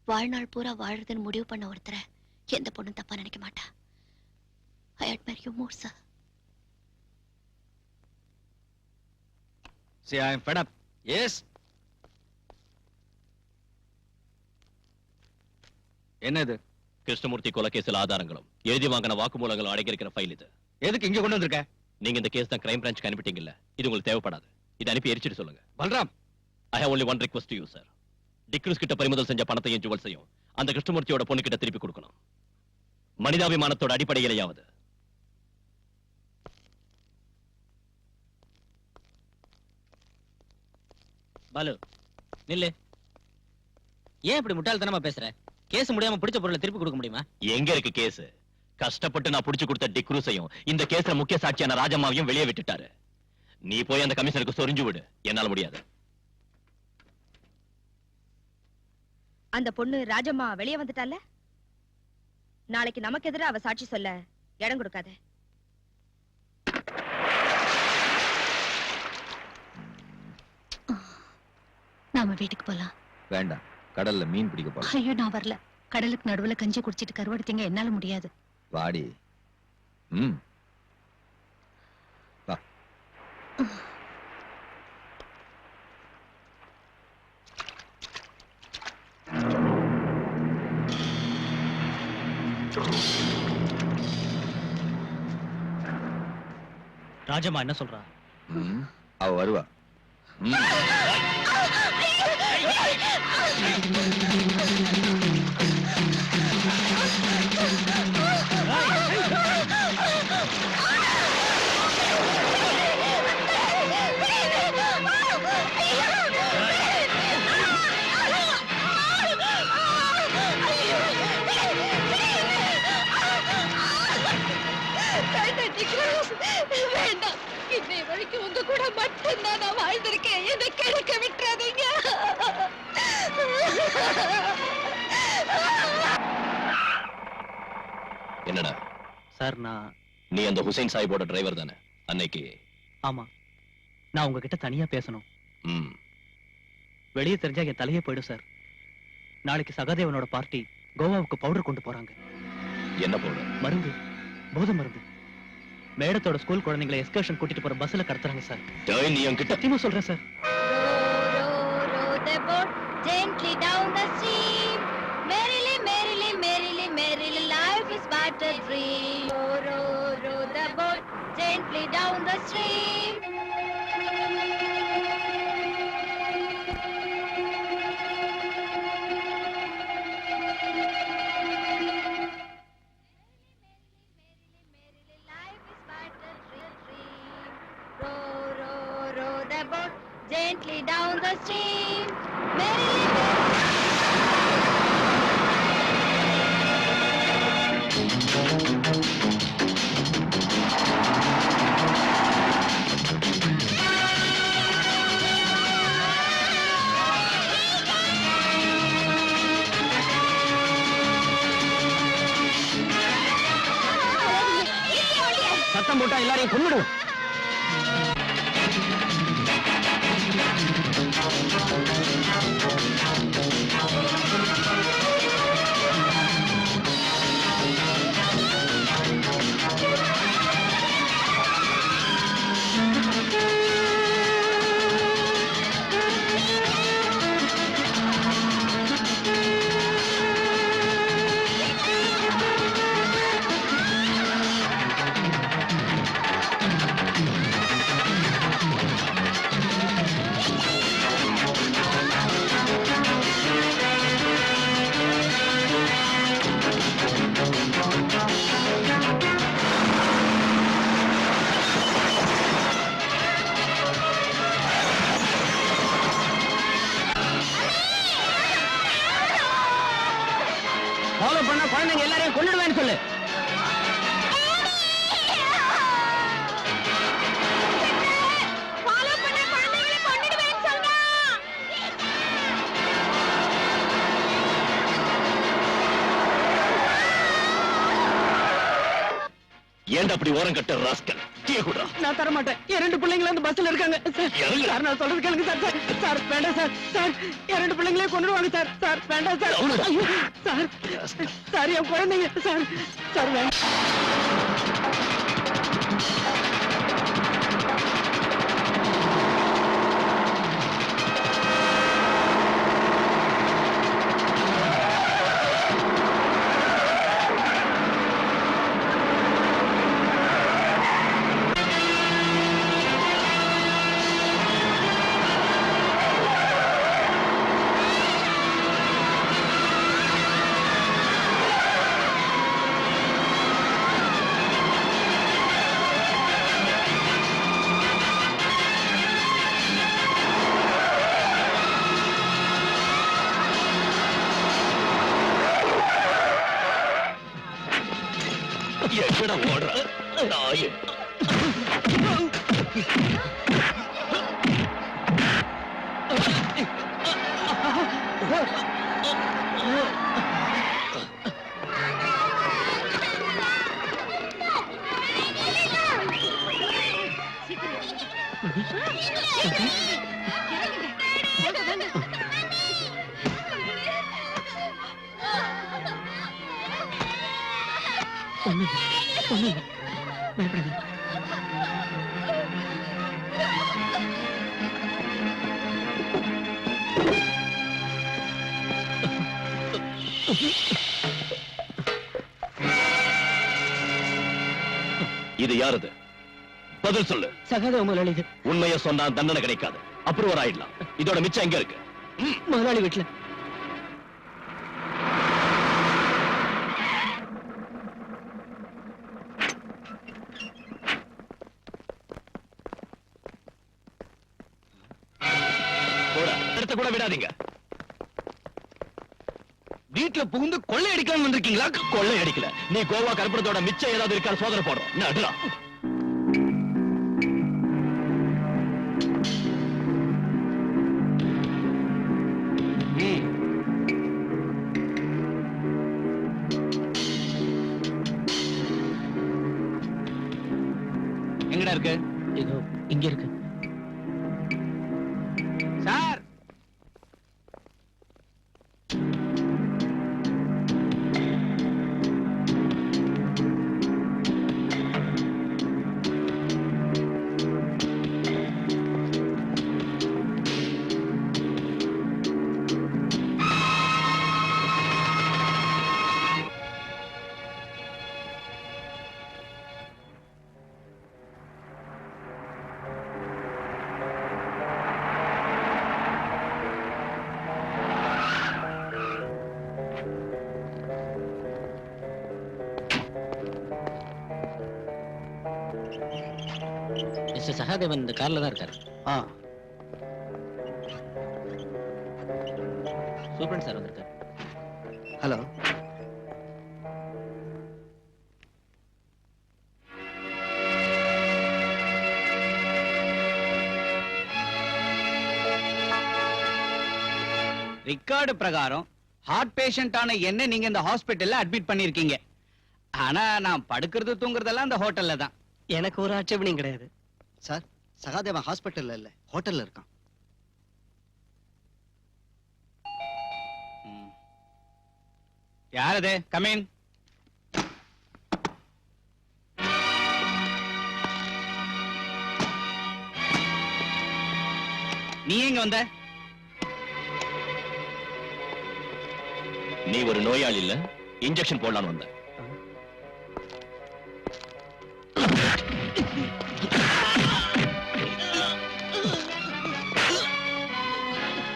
வாழ்நாள் பூரா வாழறதுன்னு முடிவு பண்ண ஒருத்தரை எந்த பொண்ணும் தப்பா நினைக்க மாட்டா. I admire you more, sir. See, I am fed up. Yes. என்னது? கிருஷ்ணமூர்த்தி கொலை கேஸ்ல ஆதாரங்களும் எழுதி வாங்கின வாக்குமூலங்களும் அடங்கியிருக்கிற ஃபைல் இது. எதுக்கு இங்க கொண்டு வந்திருக்க? நீங்க இந்த கேஸ் தான் கிரைம் பிரான்ச்சுக்கு அனுப்பிட்டீங்கல்ல, இது உங்களுக்கு தேவைப்படாது. இதை அனுப்பி எரிச்சிட்டு சொல்லுங்க. Balram, I have only one request to you, sir. D'Cruz கிட்ட பறிமுதல் செஞ்ச பணத்தையும் ஜுவல்ஸையும் அந்த கிருஷ்ணமூர்த்தியோட பொண்ணு கிட்ட திருப்பி கொடுக்கணும். மனிதாபிமானத்தோட அடிப்படையிலேயாவது. பாலு நில்லு. ஏன் இப்படி முட்டாள்தனமா பேசுற? கேஸ் முடியாம பிடிச்ச பொருளை திருப்பி கொடுக்க முடியுமா? எங்க இருக்கு கேஸ்? கஷ்டப்பட்டு நான் புடிச்சு கொடுத்த டிக்ரூஸையும் இந்த கேஸ்ல முக்கிய சாட்சியான ராஜம்மாவையும் வெளியே விட்டுட்டாரு. நீ போய் அந்த கமிஷனருக்கு சொரிஞ்சு விடு. என்னால முடியாது. அந்த பொண்ணு ராஜம்மா வெளியே வந்துட்டால, நாளைக்கு நமக்கு எதிராக அவ சாட்சி சொல்ல இடம் கொடுக்காத. நாம வீட்டுக்கு போலாம். வேண்டாம், கடல்ல மீன் பிடிக்க போறோம். ஐயோ நான் வரல. கடலுக்கு நடுவுல கஞ்சி குடிச்சிட்டு கருவாடுத்தீங்க, என்னால முடியாது. வாடி. வா. ராஜம்மா என்ன சொல்றா? அவ வருவா. வேண்டாம், இன்னை வரைக்கும் உங்க கூட மட்டும்தான் நான் வாழ்ந்திருக்கேன். என்னை கெடுக்க விட்டுறாதீங்க. என்னடா சார், நீ அந்த ஹுசைன் சாஹிபோட டிரைவர் தானே அன்னைக்கு? ஆமா, நான் உங்ககிட்ட தனியா பேசணும். வெளியே தெரிஞ்சா என் தலையே போயிடும் சார். நாளைக்கு சகாதேவனோட பார்ட்டி கோவாவுக்கு பவுடர் கொண்டு போறாங்க. என்ன பவுடர்? மருந்து, போதை மருந்து. மேடத்தோட ஸ்கூல் குழந்தைங்களை எஸ்கர்ஷன் கூட்டிட்டு போற பஸ்ல கடத்துறாங்க சார். நீ என்கிட்ட சத்தியமா சொல்றேன் sir. Gently down the stream, merrily, merrily, merrily, merrily, life is but a dream. Row, row, row the boat gently down the stream. Gently down the stream, merrily, சத்தம் போட்டா எல்லாரையும் கொன்னுடுவோம். ஃபாலோ பண்ண குழந்தைங்க எல்லாரையும் கொன்னுடுவேன்னு சொல்லு. ஏன்டா அப்படி ஓரம் கட்ட ராஸ்கல்? நான் தர மாட்டேன். என் 2 பிள்ளைங்களும் அந்த பஸ்ல இருக்காங்க. சார் நான் சொல்றது கேளுங்க சார். சார் வேண்டாம் சார். சார் என் 2 பிள்ளைங்களையும் கொன்னுடுவாங்க சார். சார் வேண்டாம் சார். ஐயோ, சார் சார் என் குழந்தைங்க சார். சார் எங்கடா ஓடுற நாயே? இது யாரது? பதில் சொல்லு. சகாதேவ முதலாளி இது. உண்மையை சொன்னா தண்டனை கிடைக்காது, அப்ரூவர் ஆயிடலாம். இதோட மிச்சம் எங்க இருக்கு? முதலாளி வீட்டுல. எடுத்த கூட விடாதீங்க. வீட்டுல புகுந்து கொள்ளை அடிக்காம வந்திருக்கீங்களா? கொள்ளை அடிக்கல. நீ கோவா கருப்பணத்தோட மிச்சம் ஏதாவது இருக்கா சோதனை போடுறோம். நடுறா. எங்கடா இருக்கு? இதோ இங்க இருக்கு. சார், மிஸ்டர் சகாதேவன் இந்த கார்ல தான் இருக்காரு. சூப்பரண்ட் சார் வந்திருக்காரு. ஹலோ. ரெக்கார்டு பிரகாரம் ஹார்ட் பேஷண்டான என்ன நீங்க இந்த ஹாஸ்பிடல்ல அட்மிட் பண்ணிருக்கீங்க. ஆனா நான் படுக்கிறது தூங்குறதெல்லாம் இந்த ஹோட்டல்ல தான். எனக்கு ஒரு ஆட்சேபனையும் கிடையாது சார். சகாதேவன் ஹாஸ்பிட்டல்ல இல்ல, ஹோட்டல்ல இருக்கான். யார் அது? Come in. நீ எங்க வந்த? நீ ஒரு நோயாளி இல்ல, இன்ஜெக்ஷன் போடலான்னு வந்த.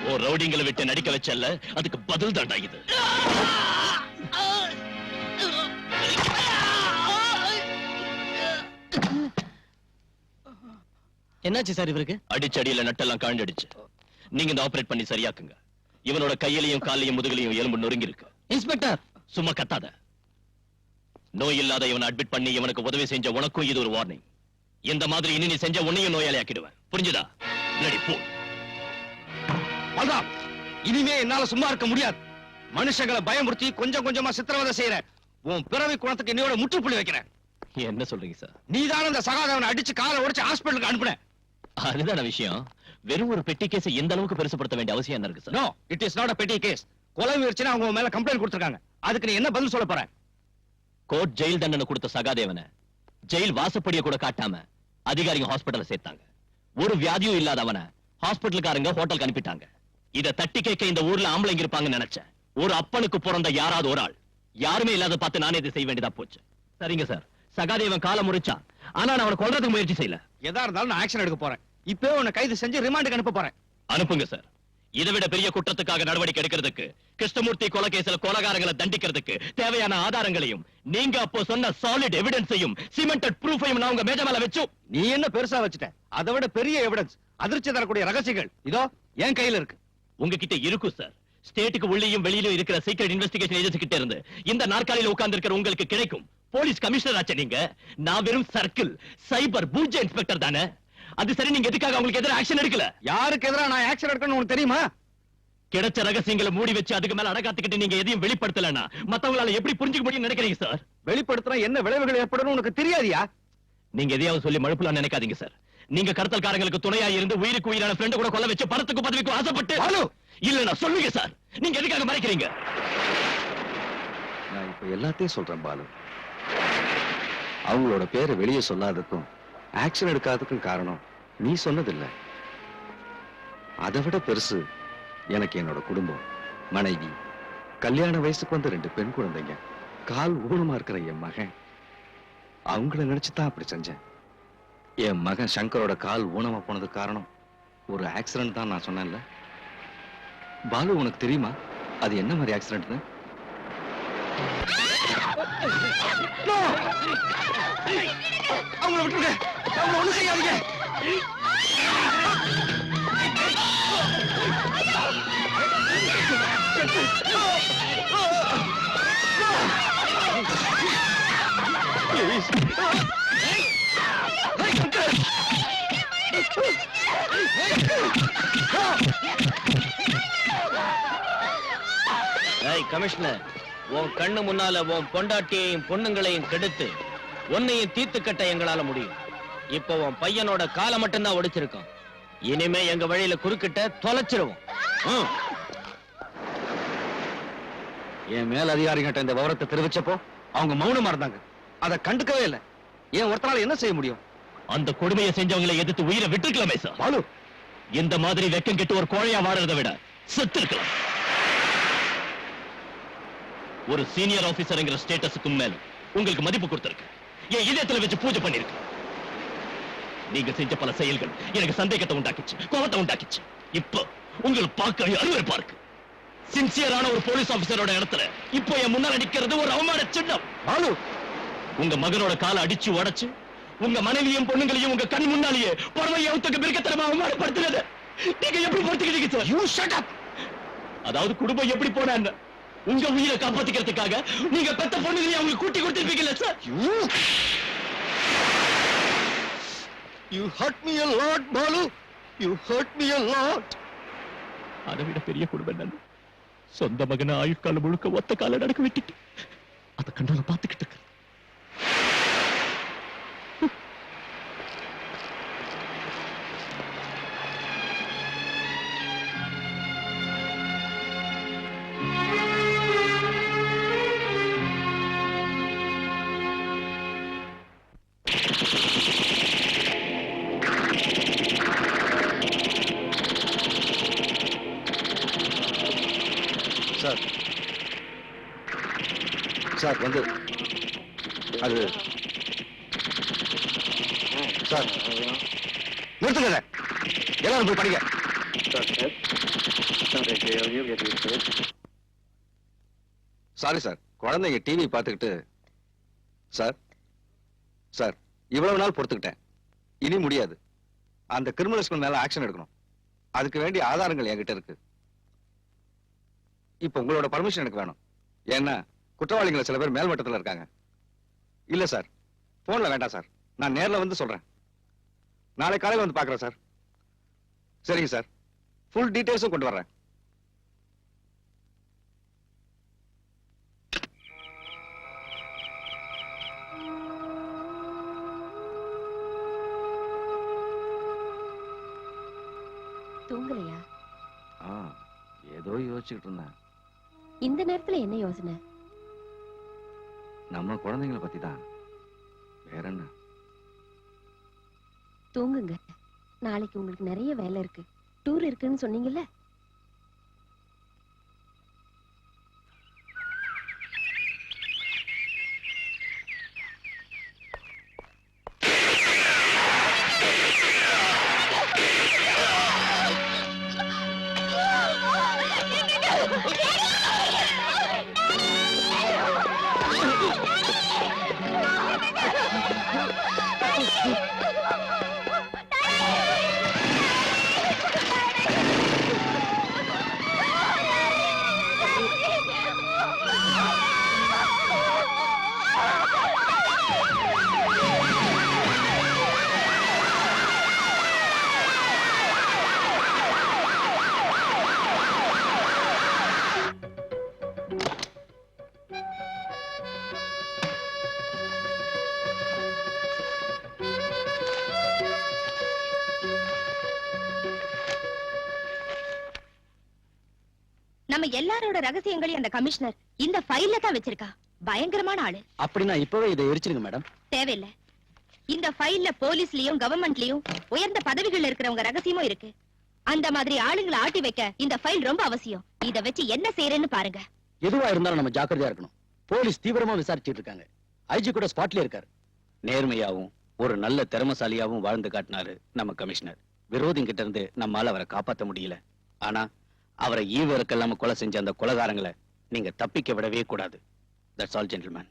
ஓ ரவுடிங்களை விட்டு நடிக்க வச்சல்ல, அதுக்கு பதில் தாண்டா இது. என்னாச்சு சார் இவருக்கு? அடிச்சடியில நட்டெல்லாம் காண்டடிச்சு. நீங்க இந்த ஆபரேட் பண்ணி சரியாக்குங்க. இவனோட கையிலையும் காலையும் முதுகிலையும் எலும்பு நொறுங்கி இருக்கு. இன்ஸ்பெக்டர், சும்மா கத்தாத. நோய் இல்லாத இவனை அட்மிட் பண்ணி இவனுக்கு உதவி செஞ்ச உனக்கும் இது ஒரு வார்னிங். இந்த மாதிரி இனி நீ செஞ்ச உன்னையும் நோயாளி ஆக்கிடுவேன். புரிஞ்சுதா? ரெடி போ. பல்ராம், இனிமே என்னால சும்மா இருக்க முடியாது. மனுஷங்களை பயமுறுத்தி கொஞ்சம் கொஞ்சமா சித்திரவதை செய்யற உன் பிறவி குணத்துக்கு என்னையோட முற்றுப்புள்ளி வைக்கிறேன். என்ன சொல்றீங்க சார்? நீதான இந்த சகாதேவனை அடிச்சு காலை உடைச்சு ஹாஸ்பிட்டலுக்கு அனுப்புன. அதுதான விஷயம். வெறும் ஒரு பெட்டி கேஸ் எந்த அளவுக்கு பெருசுப்படுத்த வேண்டிய அவசியம் என்ன இருக்கு sir? No, it is not a petty case. கொலை முயற்சினா அவங்க மேல கம்ப்ளைண்ட் கொடுத்திருக்காங்க. அதுக்கு நீ என்ன பதில் சொல்ல போற? கோர்ட் ஜெயில் தண்டனை கொடுத்த சகாதேவனை ஜெயில் வாசப்படியை கூட காட்டாம அதிகாரிங்க ஹாஸ்பிடல்ல சேர்த்தாங்க. ஒரு வியாதியும் இல்லாதவனை ஹாஸ்பிட்டலுக்காரங்க ஹோட்டலுக்கு அனுப்பிட்டாங்க. இத தட்டி கேட்க இந்த ஊர்ல ஆம்பளைங்க இருப்பாங்கன்னு நினைச்சேன். ஒரு அப்பனுக்கு பிறந்த யாராவது ஒரு ஆள் யாருமே இல்லாத பார்த்து நானே இதை செய்ய வேண்டியதா போச்சு. சரிங்க சார், சகாதேவன் காலை முறிச்சா, ஆனா நான் அவனை கொல்றதுக்கு முயற்சி செய்யல. எதா இருந்தாலும் நான் ஆக்ஷன் எடுக்க போறேன். இப்பவே உன்னை கைது செஞ்சு ரிமாண்டுக்கு அனுப்ப போறேன். அனுப்புங்க சார். இதை விட பெரிய குற்றத்துக்காக நடவடிக்கை எடுக்கிறதுக்கு, கிருஷ்ணமூர்த்தி கொலை கேஸ்ல கொலைகாரங்களை தண்டிக்கிறதுக்கு தேவையான ஆதாரங்களையும் நீங்க அப்போ சொன்ன சாலிட் எவிடன்ஸையும் சிமெண்டட் ப்ரூஃபையும் நான் உங்க மேஜ மேல வச்சு. நீ என்ன பெருசா வச்சுட்ட? அதை விட பெரிய எவிடன்ஸ், அதிர்ச்சி தரக்கூடிய ரகசியங்கள் இதோ என் கையில இருக்கு. உங்ககிட்ட இருக்கும் சார். ஸ்டேட்டுக்கு உள்ளேயும் வெளியிலும் இருக்கிற சீக்ரெட் இன்வெஸ்டிகேஷன் ஏஜென்சி கிட்ட இருந்து இந்த நாற்காலியில உட்கார்ந்து இருக்கிற உங்களுக்கு கிடைக்கும். போலீஸ் கமிஷனர் ஆச்சு நீங்க. நான் வெறும் சர்க்கிள் சைபர் பூஜ்ஜ இன்ஸ்பெக்டர் தானே. அது சரி, நீங்க எதுக்காக அவங்களுக்கு எதிராக ஆக்ஷன் எடுக்கல? யாருக்கு எதிரா நான் ஆக்ஷன் எடுக்கணும்னு உனக்கு தெரியுமா? கிடைச்ச ரகசியங்களை மூடி வச்சு அதுக்கு மேல அடகாத்துக்கிட்டு நீங்க எதையும் வெளிப்படுத்தலனா மத்தவங்களால எப்படி புரிஞ்சுக்க முடியும்னு நினைக்கிறீங்க சார்? வெளிப்படுத்தினா என்ன விளைவுகள் ஏற்படும் உனக்கு தெரியாதியா? நீங்க எதையாவது சொல்லி மழுப்பலாம் நினைக்காதீங்க சார். நீங்க கடத்தல்காரங்களுக்கு துணையா இருந்து உயிருக்கு உயிரான ஃப்ரெண்ட் கூட கொல்ல வச்சு பணத்துக்கு பதவிக்கு ஆசைப்பட்டு இல்ல சொல்லுங்க சார், நீங்க எதுக்காக மறைக்கிறீங்க? நான் இப்ப எல்லாத்தையும் சொல்றேன் பாலு. அவங்களோட பேரை வெளியே சொல்லாததுக்கும் ஆக்ஷன் எடுக்காததுக்கும் காரணம் நீ சொன்னதில்லை. அதை விட பெருசு எனக்கு என்னோட குடும்பம், மனைவி, கல்யாண வயசுக்கு வந்த 2 பெண் குழந்தைங்க, கால் ஊனமா இருக்கிற என் மகன். அவங்கள நினைச்சுதான் அப்படி செஞ்சேன். என் மகன் சங்கரோட கால் ஊனமா போனதுக்கு காரணம் ஒரு ஆக்சிடென்ட் தான் நான் சொன்னேன்ல. பாலு, உனக்கு தெரியுமா அது என்ன மாதிரி ஆக்சிடென்ட்னு? அவங்கள விட்டுருங்க, அவங்கள ஒண்ணு செய்யாதீங்க. கமிஷனர், உன் கண்ணு முன்னால உன் பொண்டாட்டியையும் பொண்ணுங்களையும் கெடுத்து உன்னையும் தீர்த்து கட்ட எங்களால முடியும். இப்ப உன் பையனோட காலை மட்டும்தான் ஒடிச்சிருக்கோம். இனிமே எங்க வழியில குறுக்கிட்ட தொலைச்சிருவோம். என் மேல் அதிகாரிகிட்ட இந்த விவரத்தை தெரிவிச்சப்போ அவங்க மௌனமா இருந்தாங்க. அதை கண்டுக்கவே இல்லை. ஏன் ஒருத்தரால என்ன செய்ய முடியும்? அந்த கொடுமையை செஞ்சவங்களை எதிர்த்து உயிரை விட்டுருக்கலாமே சார். பாலு, இந்த மாதிரி வெக்கம் கெட்டு ஒரு கோழையா வாழறதை விட செத்து இருக்கலாம். ஒரு சீனியர் ஆபீசர்ங்கிற ஸ்டேட்டஸுக்கு மேல உங்களுக்கு மதிப்பு கொடுத்திருக்கு. என் இதயத்துல வச்சு பூஜை பண்ணிருக்கு. நீங்க செஞ்ச பல செயல்கள் எனக்கு சந்தேகத்தை உண்டாக்கிச்சு, கோபத்தை உண்டாக்கிச்சு. இப்போ உங்களுக்கு பார்க்க அருவருப்பா இருக்கு. சின்சியரான ஒரு போலீஸ் ஆபீசரோட இடத்துல இப்போ என் முன்னால நிக்கிறது ஒரு அவமான சின்னம். பாலு, உங்க மகனோட காலை அடிச்சு உடைச்சு உங்க மனைவியும் பொண்ணுங்களையும் உங்க கண் முன்னாலேயே புறவை அவுத்துக்கு மிருகத்தனமா அவமானப்படுத்துறது நீங்க எப்படி பொறுத்துக்கிட்டீங்க சார்? You shut up. அதாவது குடும்பம் எப்படி போனா என்ன, உங்க உயிரை காப்பாத்திக்கிறதுக்காக நீங்க பெத்த பொண்ணுங்களையும் அவங்க கூட்டி கொடுத்திருப்பீங்கல்ல sir? You hurt me a lot, Balu. You hurt me a lot. அதை விட பெரிய குடும்பம் என்னன்னு சொந்த மகனை ஆயுட்காலம் முழுக்க ஒத்த கால நடக்க விட்டுட்டு அதை கண்டால பாத்துக்கிட்டு இருக்க. சார், சார் வந்து அது சார் நிறுத்துங்க. எல்லாரும் போய் படிங்க. சாரி சார், குழந்தைங்க டிவி பார்த்துக்கிட்டு. சார் சார் இவ்வளவு நாள் பொறுத்துக்கிட்டேன், இனி முடியாது. அந்த கிரிமினல்ஸ்க்கு மேல ஆக்ஷன் எடுக்கணும். அதுக்கு வேண்டிய ஆதாரங்கள் என்கிட்ட இருக்கு. இப்ப உங்களோட பர்மிஷன் எனக்கு வேணும். ஏன்னா குற்றவாளிகள் சில பேர் மேல்மட்டத்தில் இருக்காங்க. இல்ல சார், போன்ல வேண்டாம் சார், நான் நேர்ல வந்து சொல்றேன். நாளை காலையில் வந்து பாக்குறேன் சார். சரிங்க சார், ஃபுல் டீடைல்ஸும் கொண்டு வர்றேன். தூங்கலையா? ஏதோ யோசிச்சுக்கிட்டு இருந்தேன். இந்த நேரத்துல என்ன யோசனை? நம்ம குழந்தைங்களை பத்தி தான். வேற என்ன? தூங்குங்க. நாளைக்கு உங்களுக்கு நிறைய வேலை இருக்கு. டூர் இருக்குன்னு சொன்னீங்கல்ல. நம்ம எல்லாரோட ரகசியங்களையும் அந்த கமிஷனர் இந்த ஃபைல்ல தான் வச்சிருக்கா. பயங்கரமான ஆளு. அப்படின்னா இப்பவே இதை எரிச்சிருங்க மேடம். தேவையில்ல. இந்த ஃபைல்ல போலீஸ்லயும் கவர்மெண்ட்லயும் உயர்ந்த பதவிகள்ல இருக்கிறவங்க ரகசியமும் இருக்கு. அந்த மாதிரி ஆளுங்களை ஆட்டி வைக்க இந்த ஃபைல் ரொம்ப அவசியம். இத வச்சு என்ன செய்யறேன்னு பாருங்க. எதுவா இருந்தாலும் நம்ம ஜாக்கிரதையா இருக்கணும். போலீஸ் தீவிரமா விசாரிச்சிட்டு இருக்காங்க. ஐஜி கூட ஸ்பாட்ல இருக்காரு. நேர்மையாவும் ஒரு நல்ல திறமசாலியாவும் வாழ்ந்து காட்டினாரு நம்ம கமிஷனர். விரோதிங்கிட்ட இருந்து நம்மால அவரை காப்பாத்த முடியல. ஆனா அவரை ஈவருக்கெல்லாம் கொலை செஞ்ச அந்த கொலைகாரங்களை நீங்க தப்பிக்க விடவே கூடாது. That's all gentleman.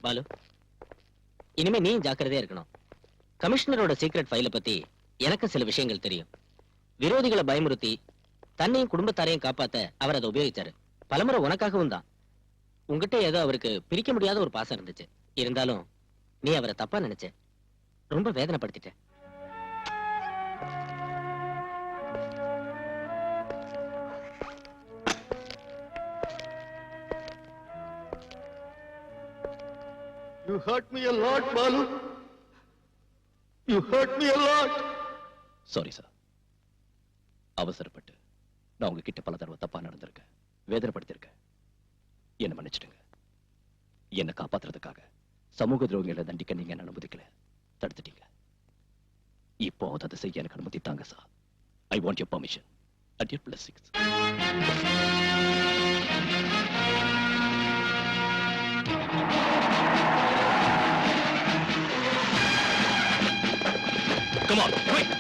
பாலு, இனிமே நீ ஜாக்கிரதையா இருக்கணும். கமிஷனரோட சீக்ரெட் ஃபைல பத்தி எனக்கு சில விஷயங்கள் தெரியும். விரோதிகளை பயமுறுத்தி தன்னையும் குடும்பத்தாரையும் காப்பாத்த அவர் அதை உபயோகிச்சாரு. பலமுறை உனக்காகவும் தான். உங்ககிட்ட ஏதோ அவருக்கு பிரிக்க முடியாத ஒரு பாசம் இருந்துச்சு. இருந்தாலும் நீ அவரை தப்பா நினைச்ச. ரொம்ப வேதனைப்படுத்திட்ட. You hurt me a lot, Balu. You hurt me a lot. Sorry sir. அவசரப்பட்டு நான் உங்ககிட்ட பல தடவை தப்பா நடந்திருக்கேன், வேதனைப்படுத்திருக்கேன். என்ன மன்னிச்சிடுங்க. என்ன காப்பாத்துறதுக்காக சமூக துரோகிகளை தண்டிக்க நீங்க என்ன அனுமதிக்கல, தடுத்துட்டீங்க. இப்போ அதை செய்ய எனக்கு அனுமதி தாங்க sir. I want your permission at your blessings. Come on, quick!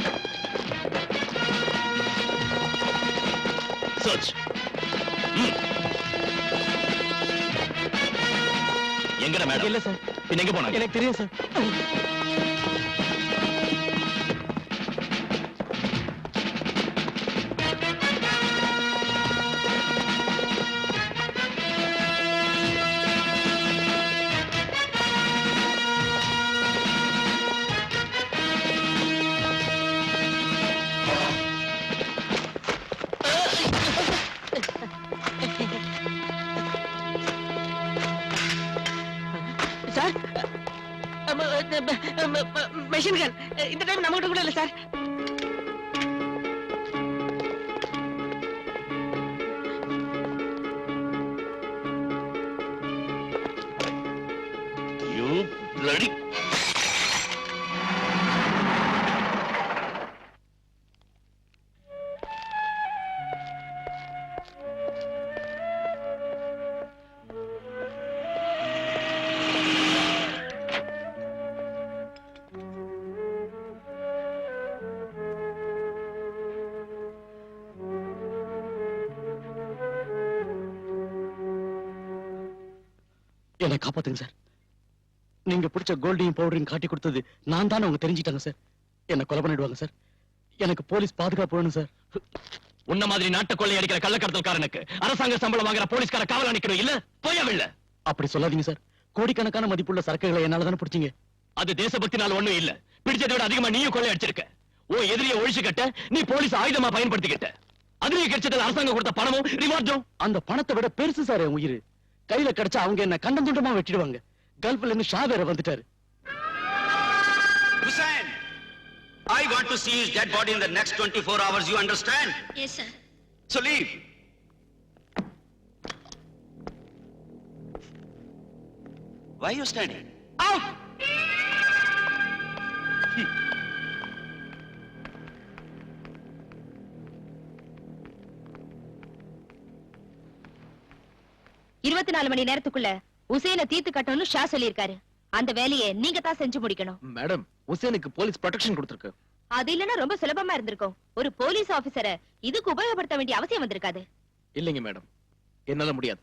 Search. எங்கடா மேடம்? இல்ல சார். பின்ன எங்க போனாங்க? எனக்கு தெரியும் சார். சார், மெஷின் கன் இந்த டைம் நம்ம கிட்ட கூட இல்ல சார். You bloody... என்னை காப்பாத்துங்க சார். நீங்க பிடிச்ச கோல்டையும் பவுடரையும் காட்டி கொடுத்தது நான் தான் அவங்க தெரிஞ்சிட்டாங்க சார். என்ன கொலை பண்ணிடுவாங்க சார். எனக்கு போலீஸ் பாதுகாப்பு வேணும் சார். உன்ன மாதிரி நாட்டு கொள்ளை அடிக்கிற கள்ளக்கடத்தல்காரனுக்கு அரசாங்க சம்பளம் வாங்குற போலீஸ்கார காவல் நிக்கணும் இல்ல? போயவில்லை. அப்படி சொல்லாதீங்க சார். கோடிக்கணக்கான மதிப்புள்ள சரக்குகளை என்னால தானே பிடிச்சீங்க. அது தேசபக்தினால ஒண்ணும் இல்ல. பிடிச்சதை விட அதிகமா நீயும் கொள்ளை அடிச்சிருக்க. ஓ எதிரியை ஒழிச்சு கட்ட நீ போலீஸ் ஆயுதமா பயன்படுத்திக்கிட்ட. அதுலயே கிடைச்சதுல அரசாங்கம் கொடுத்த பணமும் ரிவார்டும். அந்த பணத்தை விட பெருசு சார் என் உயிர். கையில கிடைச்சா அவங்க என்ன கண்டம் துண்டமா வெட்டிடுவாங்க. கல்ஃப்ல இருந்து ஷா வேற வந்துட்டாரு. Hussain, I want to see his dead body in the next 24 hours. You understand? Yes, sir. So leave. Why are you standing? Out! இருபத்தி 4 மணி நேரத்துக்குள்ள உசேனை தீர்த்து கட்டணும்னு ஷா சொல்லியிருக்காரு. அந்த வேலையை நீங்க தான் செஞ்சு முடிக்கணும். மேடம், உசேனுக்கு போலீஸ் ப்ரொடெக்ஷன் கொடுத்திருக்கு. அது இல்லன்னா ரொம்ப சுலபமா இருந்திருக்கும். ஒரு போலீஸ் ஆபீசரை இதுக்கு உபயோகப்படுத்த வேண்டிய அவசியம் வந்திருக்காது. இல்லைங்க மேடம், என்னால முடியாது.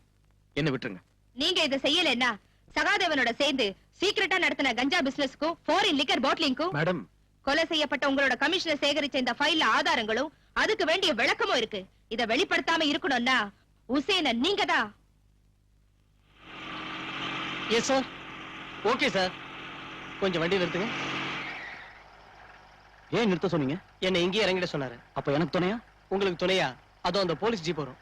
என்ன விட்டுருங்க. நீங்க இதை செய்யலைன்னா சகாதேவனோட சேர்ந்து சீக்கிரட்டா நடத்தின கஞ்சா பிசினஸ்க்கும் ஃபாரின் லிக்கர் பாட்டிலிங்க்கும் மேடம், கொலை செய்யப்பட்ட உங்களோட கமிஷனர் சேகரிச்ச இந்த ஃபைல்ல ஆதாரங்களும் அதுக்கு வேண்டிய விளக்கமும் இருக்கு. இத வெளிப்படுத்தாம இருக்கணும்னா உசேன நீங்க தான். Yes sir. Okay sir. கொஞ்சம் வண்டி நிறுத்துங்க. ஏன் நிறுத்த சொன்னீங்க? என்ன இங்கே இறங்கிட சொன்னாரு. அப்ப எனக்கு துணையா? உங்களுக்கு துணையா? அதோ அந்த போலீஸ் ஜீப் வரும்.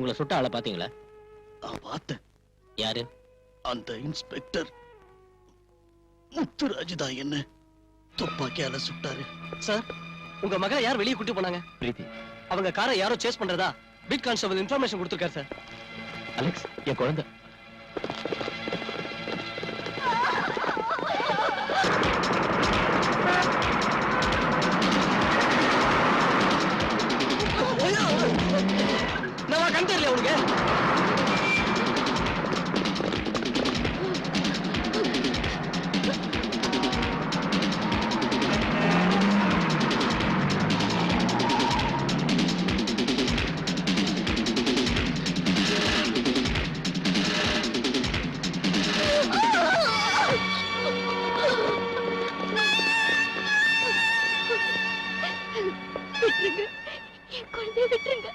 உங்களை சுட்ட ஆளை பாத்தீங்களா? பார்த்தேன். யாரு? அந்த இன்ஸ்பெக்டர் முத்துராஜ் தான் என்ன துப்பாக்கியால சுட்டாரு. சார், உங்க மகளை யார் வெளியே கூட்டி போனாங்க? பிரீத்தி. அவங்க காரை யாரோ சேஸ் பண்றதா பீட் கான்ஸ்டபிள் இன்ஃபர்மேஷன் கொடுத்திருக்காரு சார். அலெக்ஸ், என் குழந்தை. நான் கண் தெரியல உனக்கு. விட்டுருங்க, என் குழந்தைய விட்டுருங்க.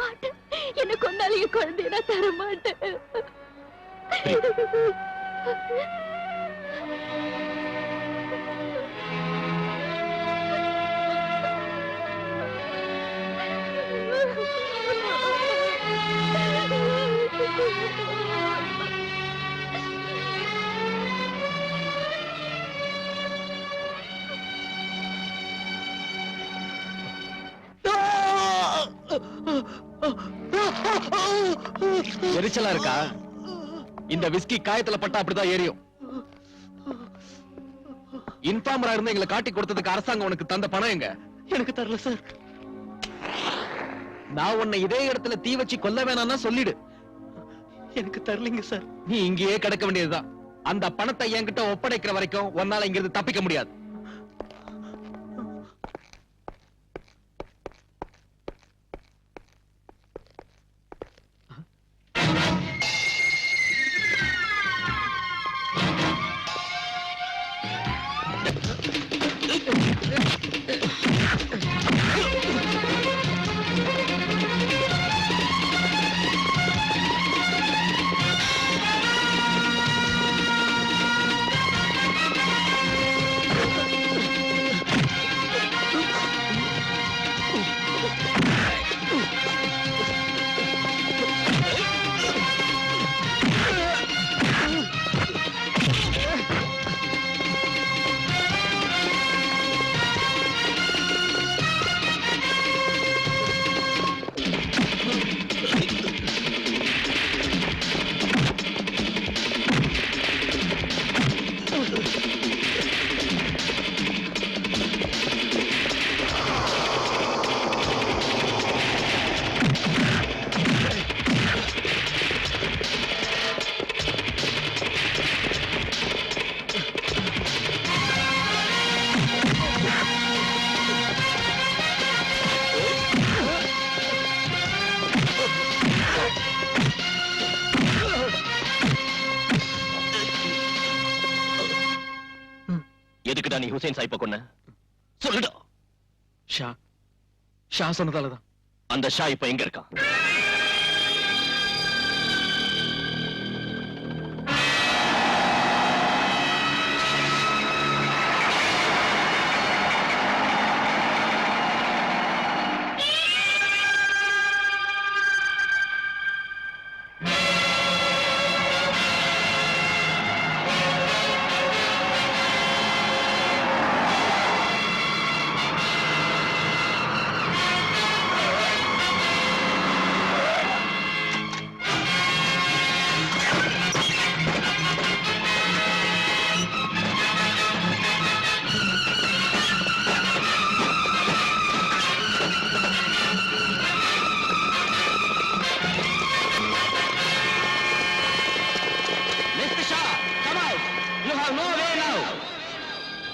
மாட்டேன், என்ன கொண்டாலும் என் குழந்தைய நான் தர மாட்டேன். எரிச்சலா இருக்கா? இந்த விஸ்கி காயத்துல பட்டா அப்படிதான் எரியும். இன்ஃபார்மரா இருந்து எங்களை காட்டி கொடுத்ததுக்கு அரசாங்கம் உனக்கு தந்த பணம் எங்க? எனக்கு தரல சார். நான் உன்னை இதே இடத்துல தீ வச்சு கொல்ல வேணாம்னா சொல்லிடு. எனக்கு தரலீங்க சார். நீ இங்கேயே கிடக்க வேண்டியதுதான். அந்த பணத்தை என்கிட்ட ஒப்படைக்கிற வரைக்கும் உன்னால இங்கிருந்து தப்பிக்க முடியாது. எதுக்குடா நீ ஹுசைன் சாயிப்ப கொன்ன? சொல்லுடா. ஷா சொன்னதாலதான். அந்த ஷா இப்ப எங்க இருக்கான்?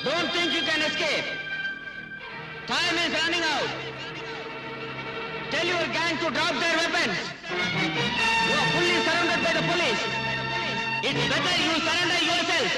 Don't think you can escape. Time is running out. Tell your gang to drop their weapons. You are fully surrounded by the police. It's better you surrender yourself.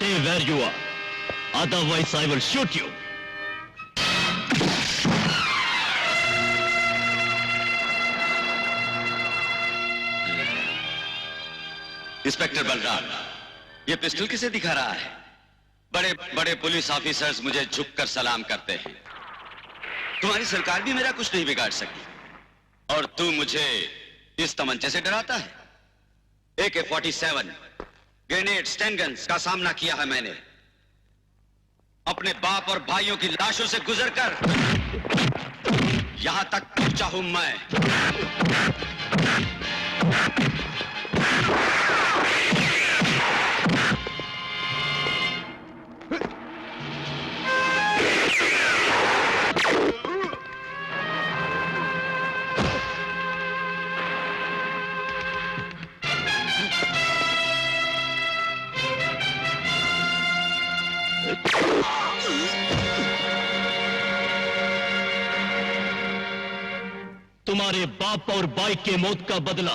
Stay where you are. Otherwise, I will shoot you. Inspector Balram, ये pistol किसे दिखा रहा है? बड़े बड़े police officers मुझे झुककर सलाम करते हैं। तुम्हारी सरकार भी मेरा कुछ नहीं बिगाड़ सकी और तू मुझे इस तमंचे से डराता है? AK-47 ग्रेनेड, स्टैन गन्स का सामना किया है मैंने अपने बाप और भाइयों की लाशों से गुजरकर। यहां तक पहुंचा हूं मैं। तुम्हारे बाप और भाई के मौत का बदला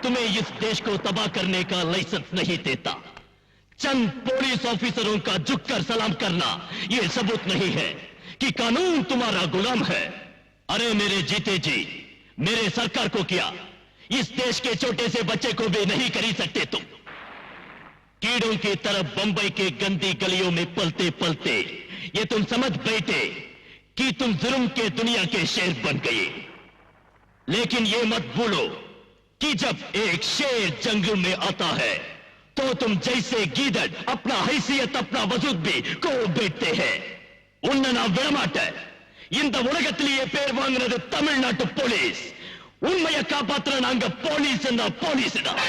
तुम्हें इस देश को तबाह करने का लाइसेंस नहीं देता। चंद पुलिस ऑफिसरों का झुककर सलाम करना यह सबूत नहीं है कि कानून तुम्हारा गुलाम है। अरे मेरे जीते जी, मेरे सरकार को किया, इस देश के छोटे से बच्चे को भी नहीं खरीद सकते तुम। कीड़ों की तरफ बंबई के गंदी गलियों में पलते पलते ये तुम समझ बैठे कि तुम जुल्म के दुनिया के शेर बन गए। लेकिन ये मत भूलो कि जब एक शेर जंगल में आता है तो तुम जैसे गीदड़ अपना हैसियत अपना वजूद भी को बैठते हैं। उन्ना நான் விடமாட்டேன்। இந்த உலகத்திலேயே பேர் வாங்குனது தமிழ்நாட்டு போலீஸ்। உண்மையை காப்பாத்துற நாங்க போலீஸ் தான்।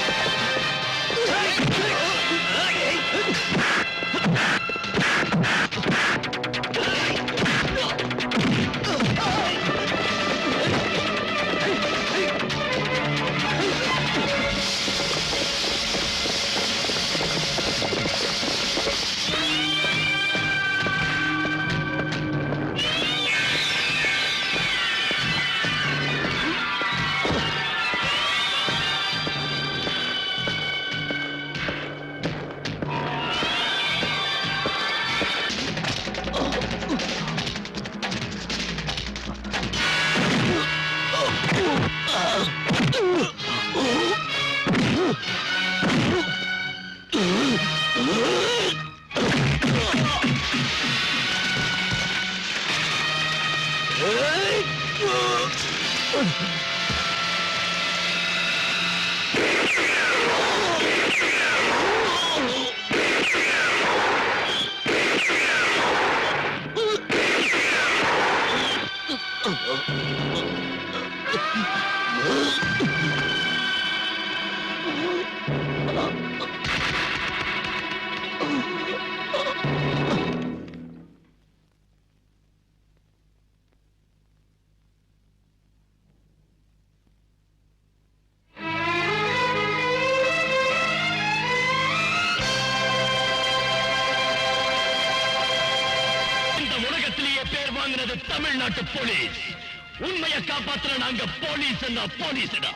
தமிழ்நாட்டு போலீஸ் உண்மையை காப்பாத்துற நாங்க போலீஸ் போலீஸ்டா